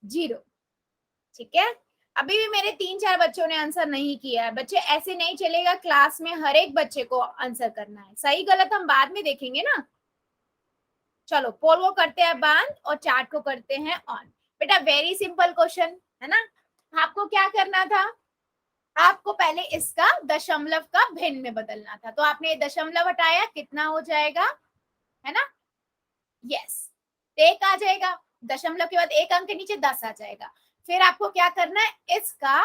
0, ठीक है। अभी भी मेरे 3-4 बच्चों ने आंसर नहीं किया है। बच्चे ऐसे नहीं चलेगा, क्लास में हर एक बच्चे को आंसर करना है, सही गलत हम बाद में देखेंगे ना। चलो पोल को करते हैं बंद और चार्ट को करते हैं ऑन। बेटा वेरी सिंपल क्वेश्चन है ना। आपको क्या करना था, आपको पहले इसका दशमलव का भिन्न में बदलना था, तो आपने दशमलव हटाया, कितना हो जाएगा, है ना। यस, 1 आ जाएगा, दशमलव के बाद 1 अंक के नीचे 10 आ जाएगा। फिर आपको क्या करना है, इसका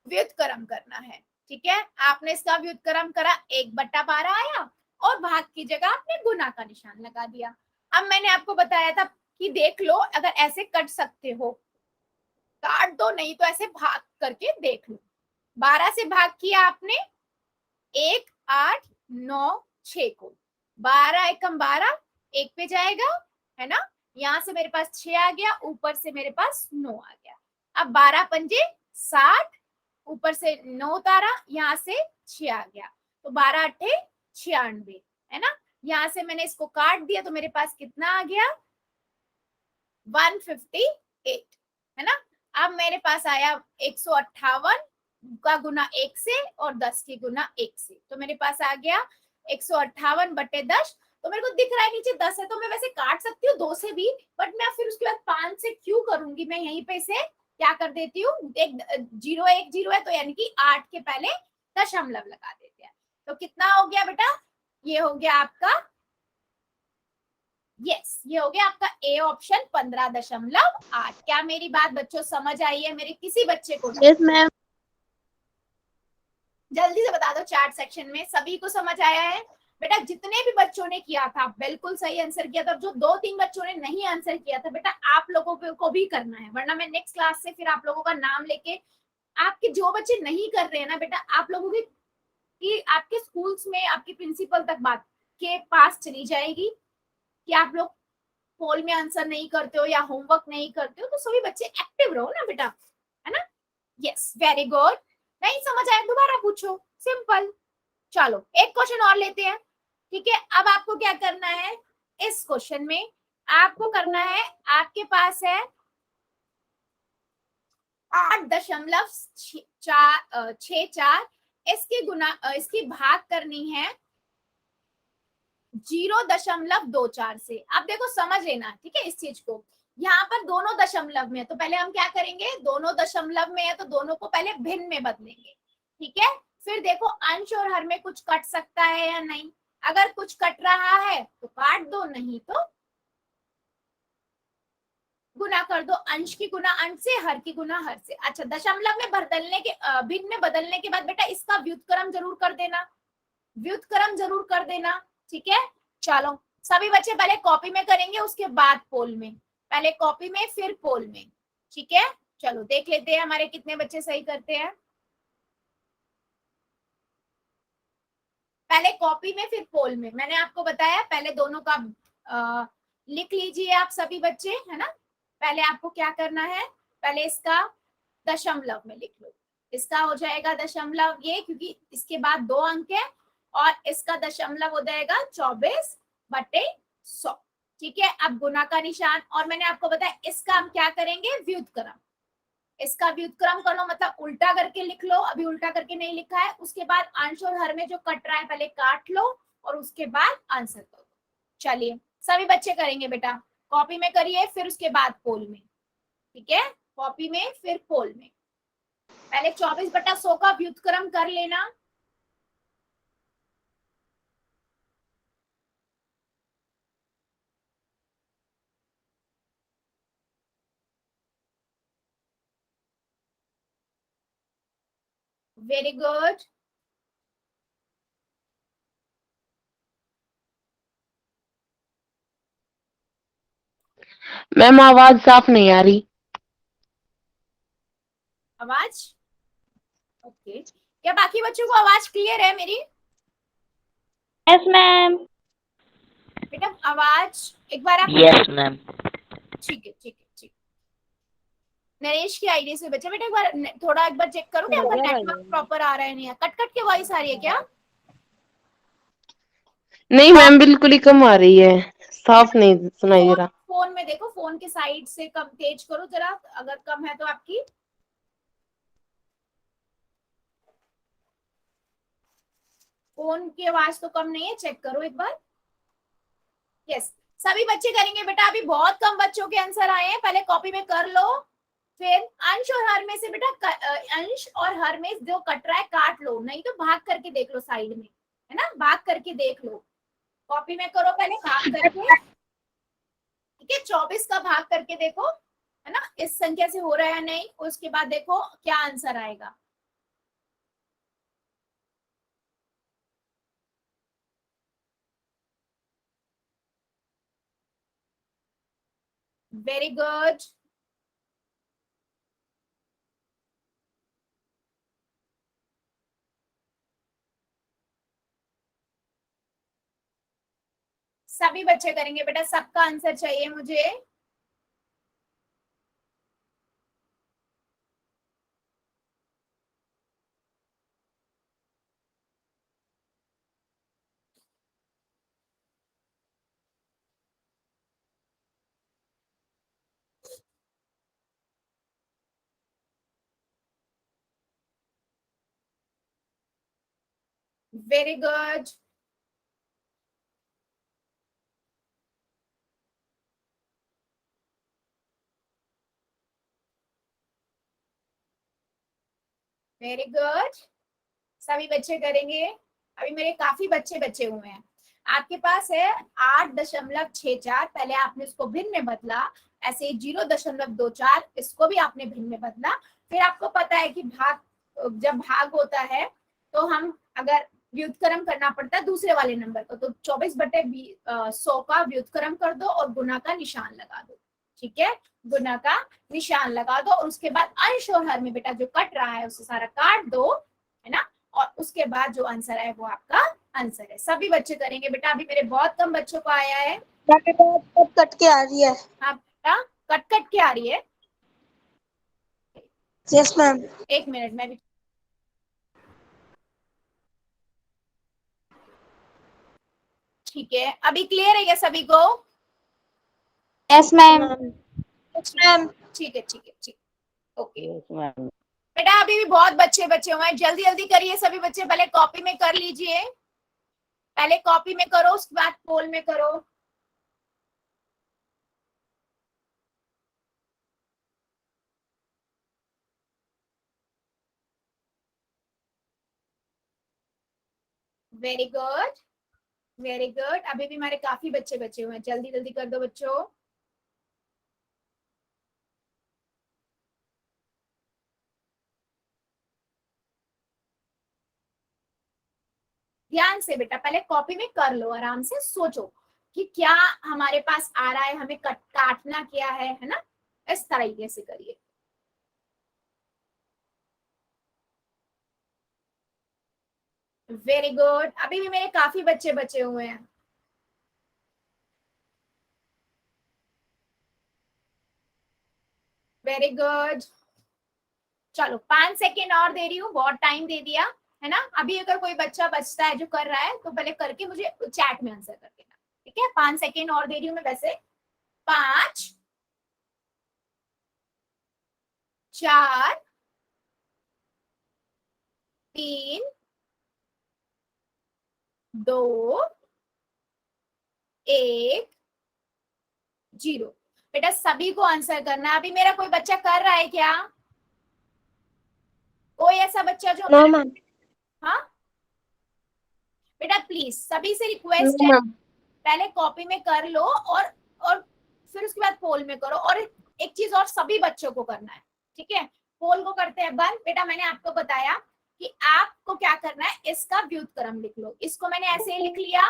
व्युत्क्रम करना है, ठीक है। आपने इसका व्युत्क्रम करा, 1/12 आया, और भाग की जगह आपने गुना का निशान लगा दिया। अब मैंने आपको बताया था कि देख लो, अगर ऐसे कट सकते हो काट दो, नहीं तो ऐसे भाग करके देख लो। 12 से भाग किया आपने, 1 8 9 6 को, 12 एकम 12, 1 पे जाएगा, है ना। यहाँ से मेरे पास 6 आ गया, ऊपर से मेरे पास 9 आ गया। अब 12 पंजे 60, ऊपर से 9 उतारा, यहाँ से 6 आ गया, तो 12 अट्ठे 96, है ना। यहाँ से मैंने इसको काट दिया तो मेरे पास कितना आ गया, 158, है ना। अब मेरे पास आया 158 का गुना 1 से और 10 की गुना 1 से, तो मेरे पास आ गया 158/10। तो मेरे को दिख रहा है नीचे 10 है, तो मैं वैसे काट सकती हूँ 2 से भी, बट मैं फिर उसके बाद 5 से क्यों करूंगी, मैं यहीं पे से क्या कर देती हूँ, एक 0 1 0 है तो यानी कि 8 के पहले दशमलव लगा देते हैं। तो कितना हो गया बेटा, ये हो गया आपका, यस ये हो गया आपका ए ऑप्शन 15.8। क्या मेरी बात बच्चों समझ आई है, मेरे किसी बच्चे को? Yes ma'am. जल्दी से बता दो चैट सेक्शन में, सभी को समझ आया है? बेटा जितने भी बच्चों ने किया था बिल्कुल सही आंसर किया था, जो 2-3 बच्चों ने नहीं आंसर किया था बेटा आप लोगों को भी करना है, वरना मैं नेक्स्ट क्लास से फिर आप लोगों का नाम लेके, आपके जो बच्चे नहीं कर रहे हैं ना बेटा, आप लोगों की आपके स्कूल्स में आपकी प्रिंसिपल तक बात के पास चली जाएगी कि आप लोग पोल में आंसर नहीं करते हो या होमवर्क नहीं करते हो, तो सभी बच्चे एक्टिव रहो ना बेटा, है ना। यस वेरी गुड, नहीं समझ आया दोबारा पूछो, सिंपल। चलो एक क्वेश्चन और लेते हैं, ठीक है। अब आपको क्या करना है, इस क्वेश्चन में आपको करना है, आपके पास है 8.64, इसकी गुना इसकी भाग करनी है 0.24 से। अब देखो समझ लेना, ठीक है इस चीज को, यहाँ पर दोनों दशमलव में है, तो पहले हम क्या करेंगे, दोनों दशमलव में है तो दोनों को पहले भिन्न में बदलेंगे, ठीक है। फिर देखो अंश और हर में कुछ कट सकता है या नहीं, अगर कुछ कट रहा है तो काट दो, नहीं तो गुना कर दो, अंश की गुना अंश से, हर की गुना हर से। अच्छा दशमलव में बदलने के भिन्न में बदलने के बाद बेटा इसका व्युत्क्रम जरूर कर देना, व्युत्क्रम जरूर कर देना, ठीक है। चलो सभी बच्चे पहले कॉपी में करेंगे, उसके बाद पोल में, पहले कॉपी में फिर पोल में, ठीक है। चलो देख लेते हैं हमारे कितने बच्चे सही करते हैं, पहले कॉपी में फिर पोल में। मैंने आपको बताया पहले दोनों का लिख लीजिए आप सभी बच्चे, है ना। पहले आपको क्या करना है, पहले इसका दशमलव में लिख लो, इसका हो जाएगा दशमलव ये, क्योंकि इसके बाद 2 अंक है, और इसका दशमलव हो जाएगा 24/100। ठीक है, अब गुना का निशान, और मैंने आपको बताया इसका हम क्या करेंगे, व्युत्क्रम। इसका व्युत्क्रम कर लो, मतलब उल्टा करके लिख लो, अभी उल्टा करके नहीं लिखा है। उसके बाद अंश और हर में जो कट रहा है पहले काट लो, और उसके बाद आंसर करो। चलिए सभी बच्चे करेंगे बेटा, कॉपी में करिए, फिर उसके बाद पोल में। ठीक है, कॉपी में फिर पोल में। पहले 24/100 का व्युत्क्रम कर लेना। Very good. मैम आवाज साफ नहीं आ रही। आवाज ओके, क्या बाकी बच्चों को आवाज क्लियर है मेरी? Yes ma'am. बेटा आवाज एक बार आप, यस मैम। ठीक है ठीक है ठीक। नरेश की आईडी से बच्चा, बेटा एक बार थोड़ा एक बार चेक करो कि आपका नेटवर्क प्रॉपर आ रहा है नहीं, कट कट के वॉइस आ रही है क्या? नहीं मैम, बिल्कुल ही कम आ रही है, साफ नहीं सुनाई दे फोन रहा। फोन में देखो, फोन के साइड से कम तेज करो जरा, अगर कम है तो आपकी। फोन की आवाज तो कम नहीं है, चेक करो एक बार। यस, सभी बच्चे करेंगे बेटा, अभी बहुत कम बच्चों के आंसर आए हैं, पहले कॉपी में कर लो, फिर अंश और हर में से बेटा अंश और हर में जो कट रहा है काट लो, नहीं तो भाग करके देख लो साइड में, है ना, भाग करके देख लो। कॉपी में करो पहले भाग करके, ठीक है, 24 का भाग करके देखो, है ना, इस संख्या से हो रहा है नहीं, उसके बाद देखो क्या आंसर आएगा। Very good. सभी बच्चे करेंगे बेटा, सबका आंसर चाहिए मुझे। Very good. वेरी गुड, सभी बच्चे करेंगे। अभी मेरे काफी बच्चे बचे हुए हैं। आपके पास है 8.64, पहले आपने उसको भिन्न में बदला, ऐसे 0.24 इसको भी आपने भिन्न में बदला। फिर आपको पता है कि भाग, जब भाग होता है तो हम अगर व्युत्क्रम करना पड़ता है दूसरे वाले नंबर को, तो 24/100 का व्युत्क्रम कर दो और गुना का निशान लगा दो। ठीक है, गुना का निशान लगा दो, और उसके बाद अंश और हर में बेटा जो कट रहा है उसे सारा काट दो, है ना, और उसके बाद जो आंसर है वो आपका आंसर है। सभी बच्चे करेंगे बेटा, अभी मेरे बहुत कम बच्चों को आया है। कट के आ रही है। हाँ बेटा, कट कट के आ रही है। Yes ma'am. एक मिनट में भी, ठीक है, अभी क्लियर है क्या सभी को? Yes ma'am. Yes ma'am. ठीक है ठीक है ठीक, ओके। Yes ma'am. बेटा अभी भी बहुत बच्चे बचे हुए हैं, जल्दी जल्दी करिए सभी बच्चे, पहले कॉपी में कर लीजिए, पहले कॉपी में करो उसके बाद पोल में करो। वेरी गुड, वेरी गुड, अभी भी हमारे काफी बच्चे बचे हुए हैं, जल्दी जल्दी कर दो बच्चों। ध्यान से बेटा पहले कॉपी में कर लो, आराम से सोचो कि क्या हमारे पास आ रहा है, हमें काटना क्या है ना, इस तरीके से करिए। वेरी गुड, अभी भी मेरे काफी बच्चे बचे हुए हैं। वेरी गुड, चलो 5 सेकेंड और दे रही हूँ, बहुत टाइम दे दिया है ना। अभी अगर कोई बच्चा बचता है जो कर रहा है तो पहले करके मुझे चैट में आंसर कर देना, ठीक है। 5 सेकेंड और दे रही हूँ मैं वैसे। 5 4 3 2 1 0। बेटा सभी को आंसर करना है। अभी मेरा कोई बच्चा कर रहा है क्या? कोई ऐसा बच्चा जो नो मैम। हाँ बेटा प्लीज सभी से रिक्वेस्ट नो है, मैम। पहले कॉपी में कर लो और फिर उसके बाद पोल में करो। और एक चीज और सभी बच्चों को करना है, ठीक है। पोल को करते हैं बंद। बेटा मैंने आपको बताया कि आपको क्या करना है, इसका व्युत्क्रम लिख लो। इसको मैंने ऐसे ही लिख लिया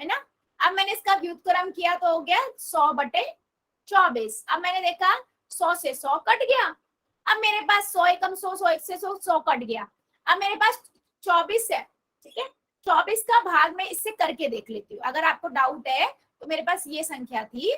है ना। अब मैंने इसका व्युत्क्रम किया तो हो गया 100/24। अब मैंने देखा 100 से 100 कट गया। अब मेरे पास 100 एकम 100, 100 एक से 100 कट गया। अब मेरे पास 24 है, ठीक है। 24 का भाग मैं इससे करके देख लेती हूँ। अगर आपको डाउट है तो मेरे पास ये संख्या थी,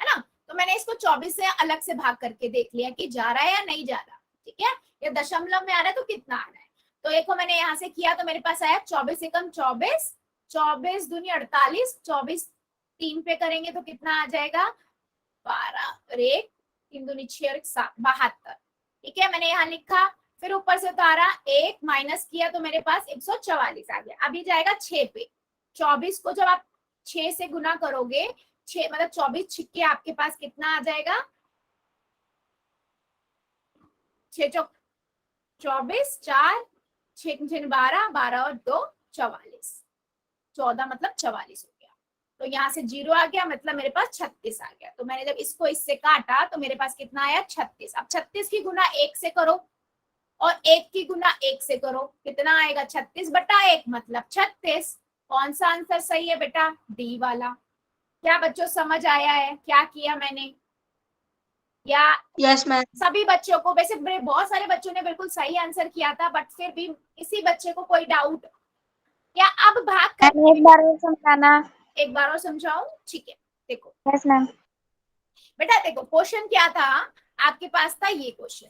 है ना। तो मैंने इसको 24 से अलग से भाग करके देख लिया कि जा रहा है या नहीं जा रहा, ठीक है। या दशमलव में आ रहा है तो कितना आ रहा है। तो एक मैंने यहाँ से किया तो मेरे पास आया 24 एकम 24, 24 दूनी 48, 24 3 पे करेंगे तो कितना आ जाएगा 12 और 1 3 दूनी 6 और 7 72, ठीक है। मैंने यहाँ लिखा, फिर ऊपर से उतारा, 1 माइनस किया तो मेरे पास 144 आ गया। अभी जाएगा 6 पे। 24 को जब आप 6 से गुना करोगे, 6 मतलब 24 छिक्के आपके पास कितना आ जाएगा, 6 चौक 24, 4 6 12, 12 और 2 44, 14 मतलब 44 हो गया। तो यहाँ से 0 आ गया, मतलब मेरे पास 36 आ गया। तो मैंने जब इसको इससे काटा तो मेरे पास कितना आया 36। अब 36 की गुना 1 से करो और 1 की गुना 1 से करो, कितना आएगा 36/1 मतलब 36। कौन सा आंसर सही है बेटा? डी वाला। क्या बच्चों समझ आया है क्या किया मैंने? या यस मैम। सभी बच्चों को? वैसे बहुत सारे बच्चों ने बिल्कुल सही आंसर किया था, बट फिर भी किसी बच्चे को कोई डाउट? या अब भाग कर एक बार और समझाना। एक बार और समझाऊं, ठीक है। देखो यस मैम। बेटा, देखो क्वेश्चन क्या था आपके पास, था ये क्वेश्चन,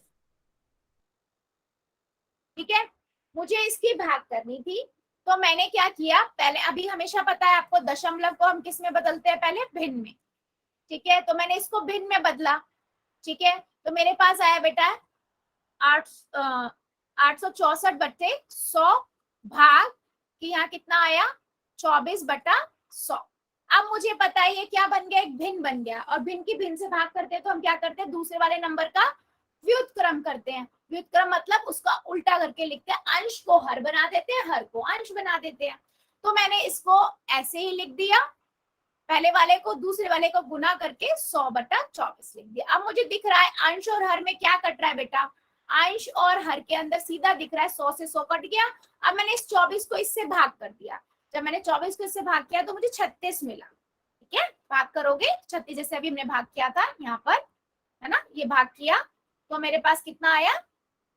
ठीक है। मुझे इसकी भाग करनी थी तो मैंने क्या किया, पहले अभी हमेशा पता है आपको दशमलव को हम किस में बदलते हैं, पहले भिन्न में, ठीक है। तो मैंने इसको भिन्न में बदला, ठीक है। तो मेरे पास आया बेटा 864/100 भाग कि यहाँ कितना आया 24/100। अब मुझे पता है ये क्या बन गया, एक भिन्न बन गया। और भिन्न की भिन्न से भाग करते हैं तो हम क्या करते हैं, दूसरे वाले नंबर का व्युत्क्रम करते हैं। व्युत्क्रम मतलब उसका उल्टा करके लिखते हैं, अंश को हर बना देते हैं, हर को अंश बना देते हैं। तो मैंने इसको ऐसे ही लिख दिया, पहले वाले को दूसरे वाले को गुना करके 100/24 लिख दिया। अब मुझे दिख रहा है अंश और हर में क्या कट रहा है बेटा, अंश और हर के अंदर सीधा दिख रहा है 100 से 100 कट गया। अब मैंने इस 24 को इससे भाग कर दिया। जब मैंने 24 को इससे भाग किया तो मुझे 36 मिला, ठीक है। भाग करोगे 36, जैसे अभी हमने भाग किया था यहाँ पर, है ना, ये भाग किया तो मेरे पास कितना आया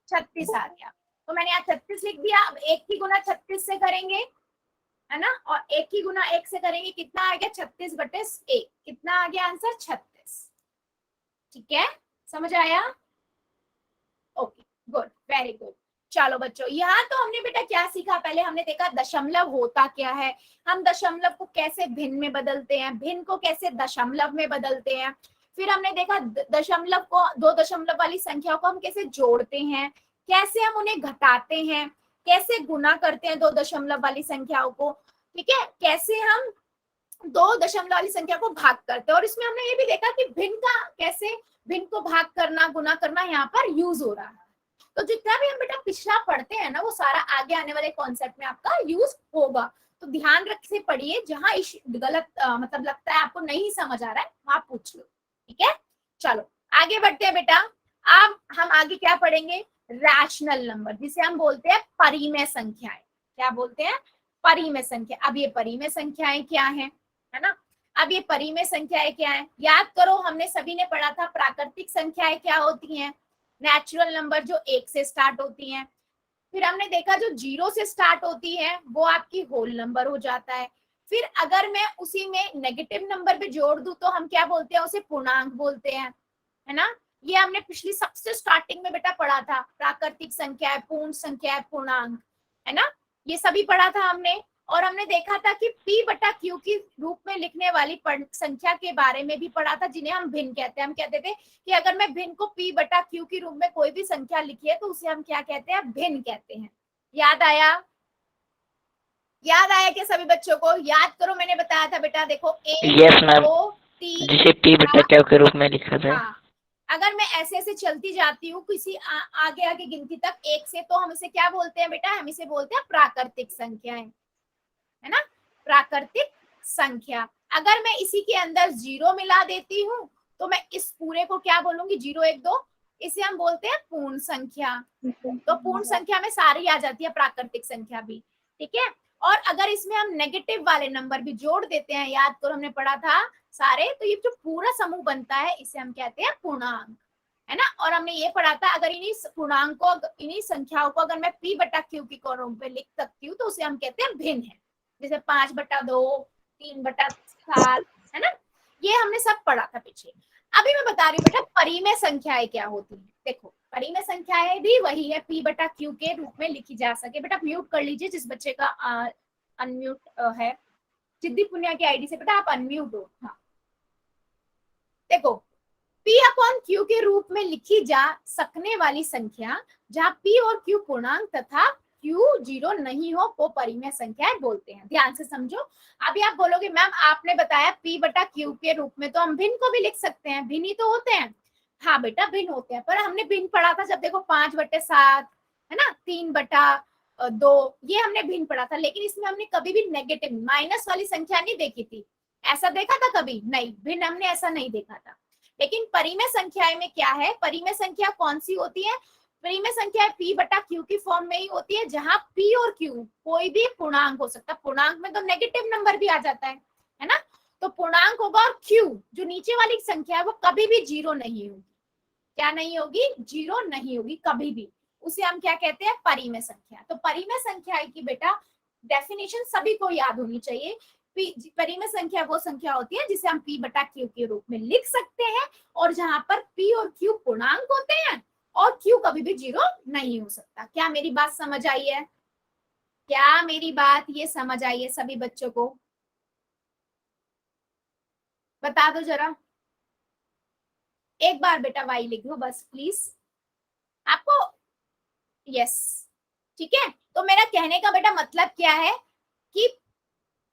36 आ गया। तो मैंने यहाँ 36 लिख दिया। अब 1 की गुना 36 से करेंगे, है ना, और 1 की गुना 1 से करेंगे, कितना आ गया 36/1, कितना आ गया आंसर 36, ठीक है। समझ आया? Okay good, very good. चलो बच्चों, यहाँ तो हमने बेटा क्या सीखा, पहले हमने देखा दशमलव होता क्या है, हम दशमलव को कैसे भिन्न में बदलते हैं, भिन्न को कैसे दशमलव में बदलते हैं। फिर हमने देखा दशमलव को, दो दशमलव वाली संख्याओं को हम कैसे जोड़ते हैं, कैसे हम उन्हें घटाते हैं, कैसे गुना करते हैं दो दशमलव वाली संख्याओं को, ठीक है, कैसे हम दो दशमलव वाली संख्या को भाग करते हैं। और इसमें हमने ये भी देखा कि भिन्न का कैसे, भिन्न को भाग करना, गुना करना यहाँ पर यूज हो रहा है। तो जितना भी हम बेटा पिछला पढ़ते हैं ना, वो सारा आगे आने वाले कॉन्सेप्ट में आपका यूज होगा। तो ध्यान रख से पढ़िए, जहां गलत मतलब लगता है आपको नहीं समझ आ रहा है वहां पूछ लो, ठीक है। चलो आगे बढ़ते हैं बेटा। अब हम आगे क्या पढ़ेंगे, रैशनल नंबर, जिसे हम बोलते हैं परिमेय संख्याएं। क्या बोलते हैं? परिमेय संख्या। अब ये परिमेय संख्याएं क्या है ना। अब ये परिमेय संख्याएं क्या है, याद करो, हमने सभी ने पढ़ा था प्राकृतिक संख्याएं क्या होती हैं, नेचुरल नंबर जो 1 से स्टार्ट होती हैं। फिर हमने देखा जो 0 से स्टार्ट होती है वो आपकी होल नंबर हो जाता है। फिर अगर मैं उसी में नेगेटिव नंबर भी जोड़ दूं तो हम क्या बोलते हैं, उसे पूर्णांक बोलते हैं, है ना। ये हमने पिछली सबसे स्टार्टिंग में बेटा पढ़ा था, प्राकृतिक संख्या, पूर्ण संख्या, पूर्णांक, है ना, ये सभी पढ़ा था हमने। और हमने देखा था कि p बटा q की रूप में लिखने वाली संख्या के बारे में भी पढ़ा था, जिन्हें हम भिन्न कहते हैं। हम कहते थे कि अगर मैं भिन्न को p बटा q के रूप में कोई भी संख्या लिखी है तो उसे हम क्या कहते हैं, भिन्न कहते हैं। याद आया? याद आया क्या सभी बच्चों को? याद करो, मैंने बताया था बेटा, देखो 1 Yes, ma'am. 2 3, जिसे p बटा q के रूप में लिखा जाए। हाँ, अगर मैं ऐसे ऐसे चलती जाती हूँ किसी आगे आगे गिनती तक 1 से, तो हम इसे क्या बोलते हैं बेटा? हम इसे बोलते हैं प्राकृतिक संख्याएं, है ना, प्राकृतिक संख्या। अगर मैं इसी के अंदर 0 मिला देती हूँ तो मैं इस पूरे को क्या बोलूंगी? 0 1 2, इसे हम बोलते हैं पूर्ण संख्या। तो पूर्ण संख्या में सारी आ जाती है, प्राकृतिक संख्या भी, ठीक है। और अगर इसमें हम नेगेटिव वाले नंबर भी जोड़ देते हैं, याद करो हमने पढ़ा था सारे, तो ये जो पूरा समूह बनता है इसे हम कहते हैं पूर्णांक, है ना। और हमने ये पढ़ा था, अगर इन्हीं पूर्णांक को, इन्हीं संख्याओं को अगर मैं p बटा q की रूप में लिख सकती हूँ तो उसे हम कहते हैं भिन्न है। जैसे 5 बटा 2, 3 बटा 7, है ना, ये हमने सब पढ़ा था पीछे। अभी मैं बता रही हूँ बेटा परिमेय संख्याएं क्या होती है। देखो परिमेय संख्याएं भी वही है, p बटा q के रूप में लिखी जा सके। बेटा म्यूट कर लीजिए जिस बच्चे का अनम्यूट है, सिद्धि पुनिया की आईडी से बेटा आप अनम्यूट हो। हाँ देखो, p अपॉन q के रूप में लिखी जा सकने वाली संख्या जहाँ p और q पूर्णांक तथा q 0 नहीं हो को परिमेय संख्याएं बोलते हैं। ध्यान से समझो। अभी आप बोलोगे मैम आपने बताया p बटा q के रूप में, तो हम भिन्न को भी लिख सकते हैं, भिन्न ही तो होते हैं। हाँ बेटा भिन्न होते हैं, पर हमने भिन्न पढ़ा था जब देखो 5 बटे 7, है ना, 3 बटा 2, ये हमने भिन्न पढ़ा था। लेकिन इसमें हमने कभी भी नेगेटिव माइनस वाली संख्या नहीं देखी थी। ऐसा देखा था कभी? नहीं, भिन्न हमने ऐसा नहीं देखा था। लेकिन परिमेय संख्याएं में क्या है, परिमेय संख्या कौन सी होती है? परिमेय संख्या p बटा q की फॉर्म में ही होती है, जहां p और q कोई भी पूर्णांक हो सकता है। पूर्णांक में तो नेगेटिव नंबर भी आ जाता है ना। तो पूर्णांक होगा और q जो नीचे वाली संख्या है वो कभी भी 0 नहीं होगी। क्या नहीं होगी? 0 नहीं होगी कभी भी। उसे हम क्या कहते हैं? परिमेय संख्या। तो परिमेय संख्या की बेटा डेफिनेशन सभी को याद होनी चाहिए। परिमेय संख्या वो संख्या होती है जिसे हम p बटा q के रूप में लिख सकते हैं, और जहां पर p और q पूर्णांक होते हैं और q कभी भी 0 नहीं हो सकता। क्या मेरी बात समझ आई है? क्या मेरी बात ये समझ आई है सभी बच्चों को? बता दो जरा, एक बार बेटा वाई लिख दो बस प्लीज आपको। यस, ठीक है। तो मेरा कहने का बेटा मतलब क्या है कि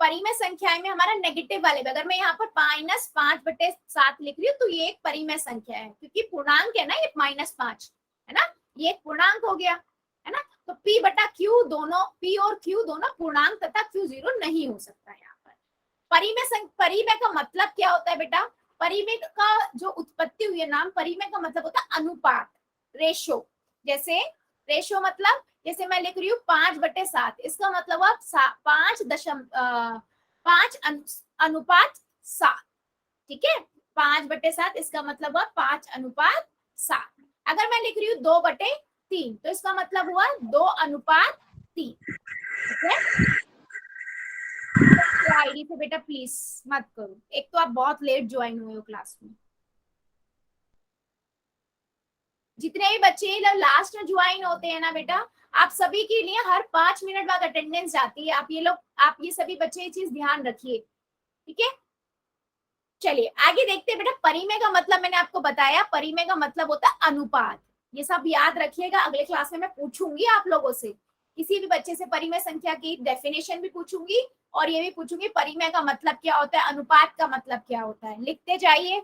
परिमेय संख्याएं में हमारा नेगेटिव वाले में, अगर मैं यहाँ पर -5 बटे 7 लिख रही हूँ तो ये एक परिमेय संख्या है, क्योंकि पूर्णांक है ना ये -5, है ना, ये एक पूर्णांक हो गया, है ना। तो p बटा q दोनों, p और q दोनों पूर्णांक तथा q 0 नहीं हो सकता है यहाँ पर। परिमेय का मतलब क्या होता है बेटा? परिमेय का जो उत्पत्ति हुई है नाम परिमेय का मतलब होता है अनुपात, रेशो। जैसे रेशो मतलब, जैसे मैं लिख रही हूँ 5 बटे 7, इसका मतलब हुआ 5 अनुपात 7, ठीक है। 5 बटे 7 इसका मतलब हुआ 5 अनुपात 7। अगर मैं लिख रही हूँ 2 बटे 3 तो इसका मतलब हुआ 2 अनुपात 3, ठीक है। आईडी से बेटा प्लीज मत करो, एक तो आप बहुत लेट ज्वाइन हुए हो क्लास में। जितने भी बच्चे लास्ट में ज्वाइन होते हैं ना बेटा, आप सभी के लिए हर 5 मिनट बाद अटेंडेंस जाती है। आप ये सभी बच्चे ये चीज ध्यान रखिए, ठीक है। चलिए आगे देखते हैं बेटा। परिमेय का मतलब मैंने आपको बताया, परिमेय का मतलब होता है अनुपात। ये सब याद रखिएगा, अगले क्लास में मैं पूछूंगी आप लोगों से, किसी भी बच्चे से परिमेय संख्या की डेफिनेशन भी पूछूंगी और ये भी पूछूंगी परिमेय का मतलब क्या होता है, अनुपात का मतलब क्या होता है। लिखते जाइए,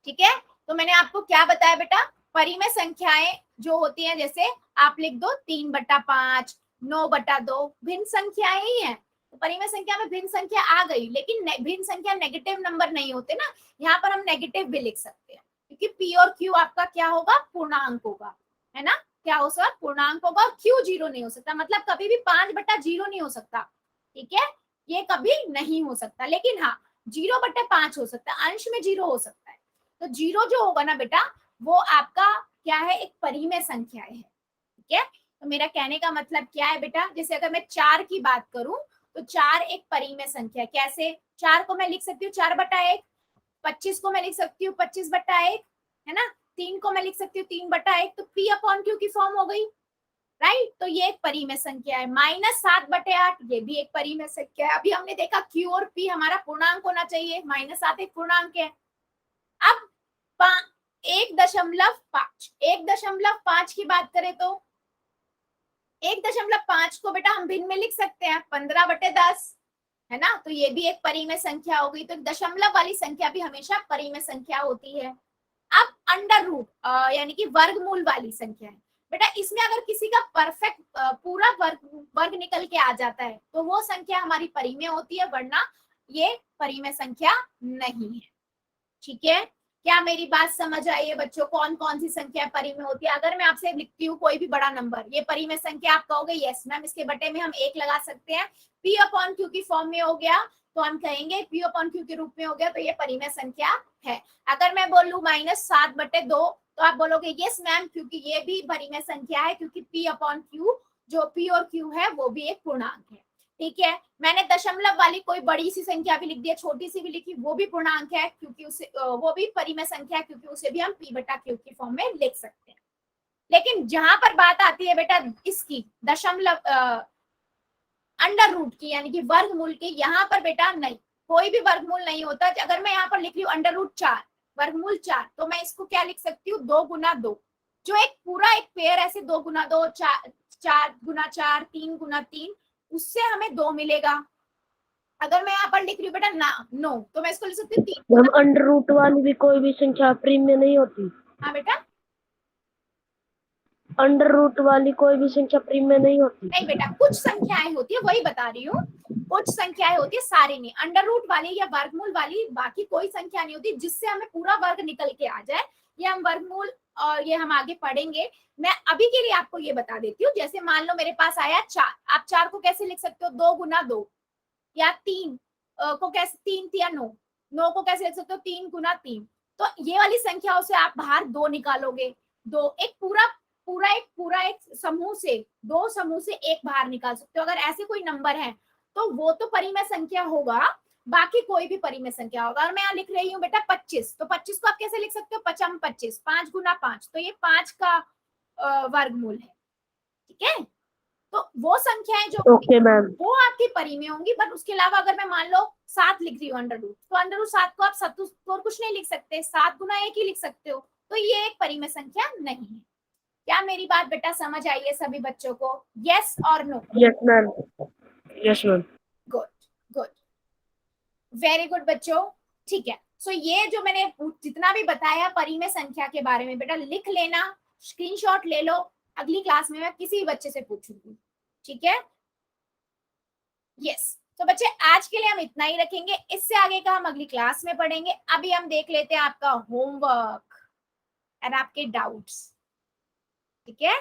ठीक है। तो मैंने आपको क्या बताया बेटा, परिमेय संख्याएं जो होती हैं, जैसे आप लिख दो 3 बटा 5, 9 बटा 2, भिन्न संख्याएं ही हैं। तो परिमेय संख्या में भिन्न संख्या आ गई, लेकिन भिन्न संख्या नेगेटिव नंबर नहीं होते ना, यहाँ पर हम नेगेटिव भी लिख सकते हैं, क्योंकि p और q आपका क्या होगा? पूर्णांक होगा, है ना। क्या हो सकता? पूर्णांक होगा और q 0 नहीं हो सकता, मतलब कभी भी 5 बटा 0 नहीं हो सकता, ठीक है, ये कभी नहीं हो सकता। लेकिन हाँ 0 बटे 5 हो सकता है, अंश में 0 हो सकता है। तो 0 जो होगा ना बेटा वो आपका क्या है? एक परिमेय संख्या है, ठीक है। तो मेरा कहने का मतलब क्या है बेटा, जैसे अगर मैं 4 की बात करूं तो 4 एक परिमेय संख्या है। कैसे? 4 को मैं लिख सकती हूँ 4 बटा 1, 25 को मैं लिख सकती हूँ 25 बटा 1, है ना। 3 को मैं लिख सकती हूँ 3/8, तो P/Q की फॉर्म हो गई, राइट। तो ये एक परिमेय संख्या है। -7/8 ये भी एक परिमेय संख्या है। अभी हमने देखा Q और P हमारा पूर्णांक होना चाहिए, -7 एक पूर्णांक है। अब 1.5 1.5 की बात करें तो 1.5 को बेटा हम भिन्न में लिख सकते हैं 15/10, है ना। तो ये भी एक परिमेय संख्या हो गई। तो दशमलव वाली संख्या भी हमेशा परिमेय संख्या होती है। अब अंडर रूट यानी कि वर्गमूल वाली संख्या है बेटा, इसमें अगर किसी का परफेक्ट पूरा वर्ग निकल के आ जाता है तो वो संख्या हमारी परिमेय होती है, वरना ये परिमेय संख्या नहीं है। ठीक है, क्या मेरी बात समझ आई है बच्चों? कौन कौन सी संख्या परिमेय होती है? अगर मैं आपसे लिखती हूँ कोई भी बड़ा नंबर, ये परिमेय संख्या, आप कहोगे यस मैम इसके बटे में हम 1 लगा सकते हैं, P/Q की फॉर्म में हो गया तो हम कहेंगे P/Q के रूप में हो गया तो ये परिमेय संख्या है। अगर मैं बोलूं -7/2 तो आप बोलोगे यस मैम क्योंकि ये भी परिमेय संख्या है, क्योंकि P/Q जो P और Q है वो भी एक पूर्णांक है। ठीक है, मैंने दशमलव वाली कोई बड़ी सी संख्या भी लिख दी, छोटी सी भी लिखी, वो भी पूर्णांक है क्योंकि उसे वो भी परिमेय संख्या है क्योंकि उसे भी हम P/Q की फॉर्म में लिख सकते हैं। लेकिन जहां पर बात आती है बेटा इसकी दशमलव अंडर रूट की यानी कि वर्गमूल की, यहाँ पर बेटा नहीं, कोई भी वर्गमूल नहीं होता। अगर मैं यहाँ पर लिख रही हूँ √4 वर्गमूल 4 तो मैं इसको क्या लिख सकती हूँ 2 × 2, जो एक पूरा एक पेयर ऐसे 2 × 2 4 × 4 3 × 3 उससे हमें 2 मिलेगा। अगर मैं यहाँ पर लिख रही हूँ बेटा 9 तो मैं इसको लिख सकती हूँ 3 हम अंडर रूट वाली भी कोई भी संख्या परिमेय नहीं होती। हाँ बेटा, अंडर रूट वाली कोई भी संख्या परिमेय नहीं होती। नहीं बेटा कुछ संख्याएं होती है, वही बता रही हूँ, कुछ संख्याएं होती है, सारी नहीं। अंडर रूट वाली या वर्गमूल वाली बाकी कोई संख्या नहीं होती जिससे हमें पूरा वर्ग निकल के आ जाए। ये हम वर्गमूल और ये हम आगे पढ़ेंगे। मैं अभी के लिए आपको ये बता देती हूँ, जैसे मान लो मेरे पास आया 4, आप 4 को कैसे लिख सकते हो 2 × 2, या 3 को कैसे 3 या 9 को कैसे लिख सकते हो 3 × 3। तो ये वाली संख्याओं से आप बाहर 2 निकालोगे, 2 एक पूरा एक समूह से 2 समूह से 1 बाहर निकाल सकते हो। अगर ऐसे कोई नंबर है तो वो तो परिमेय संख्या होगा, बाकी कोई भी परिमेय संख्या होगा। और मैं यहाँ लिख रही हूँ बेटा 25, तो 25 को आप कैसे लिख सकते हो 5 × 25, 5 × 5, तो ये 5 का वर्गमूल है। ठीक है, तो वो संख्याएं जो ओके मैम, वो आपकी परिमेय होंगी। बट उसके अलावा अगर मैं मान लो 7 लिख रही हूँ अंडर रूट, तो अंडर रूट 7 को आप 7 और कुछ नहीं लिख सकते, 7 × 1 ही लिख सकते हो, तो ये एक परिमेय संख्या नहीं है। क्या मेरी बात बेटा समझ आई है सभी बच्चों को? यस और no? Yes ma'am, yes ma'am. Good good, very good बच्चों। ठीक है, सो ये जो मैंने जितना भी बताया परिमेय संख्या के बारे में बेटा लिख लेना, स्क्रीनशॉट ले लो, अगली क्लास में मैं किसी भी बच्चे से पूछूंगी। ठीक है, यस। तो बच्चे आज के लिए हम इतना ही रखेंगे, इससे आगे का हम अगली क्लास में पढ़ेंगे। अभी हम देख लेते हैं आपका होमवर्क और आपके डाउट्स। ठीक है।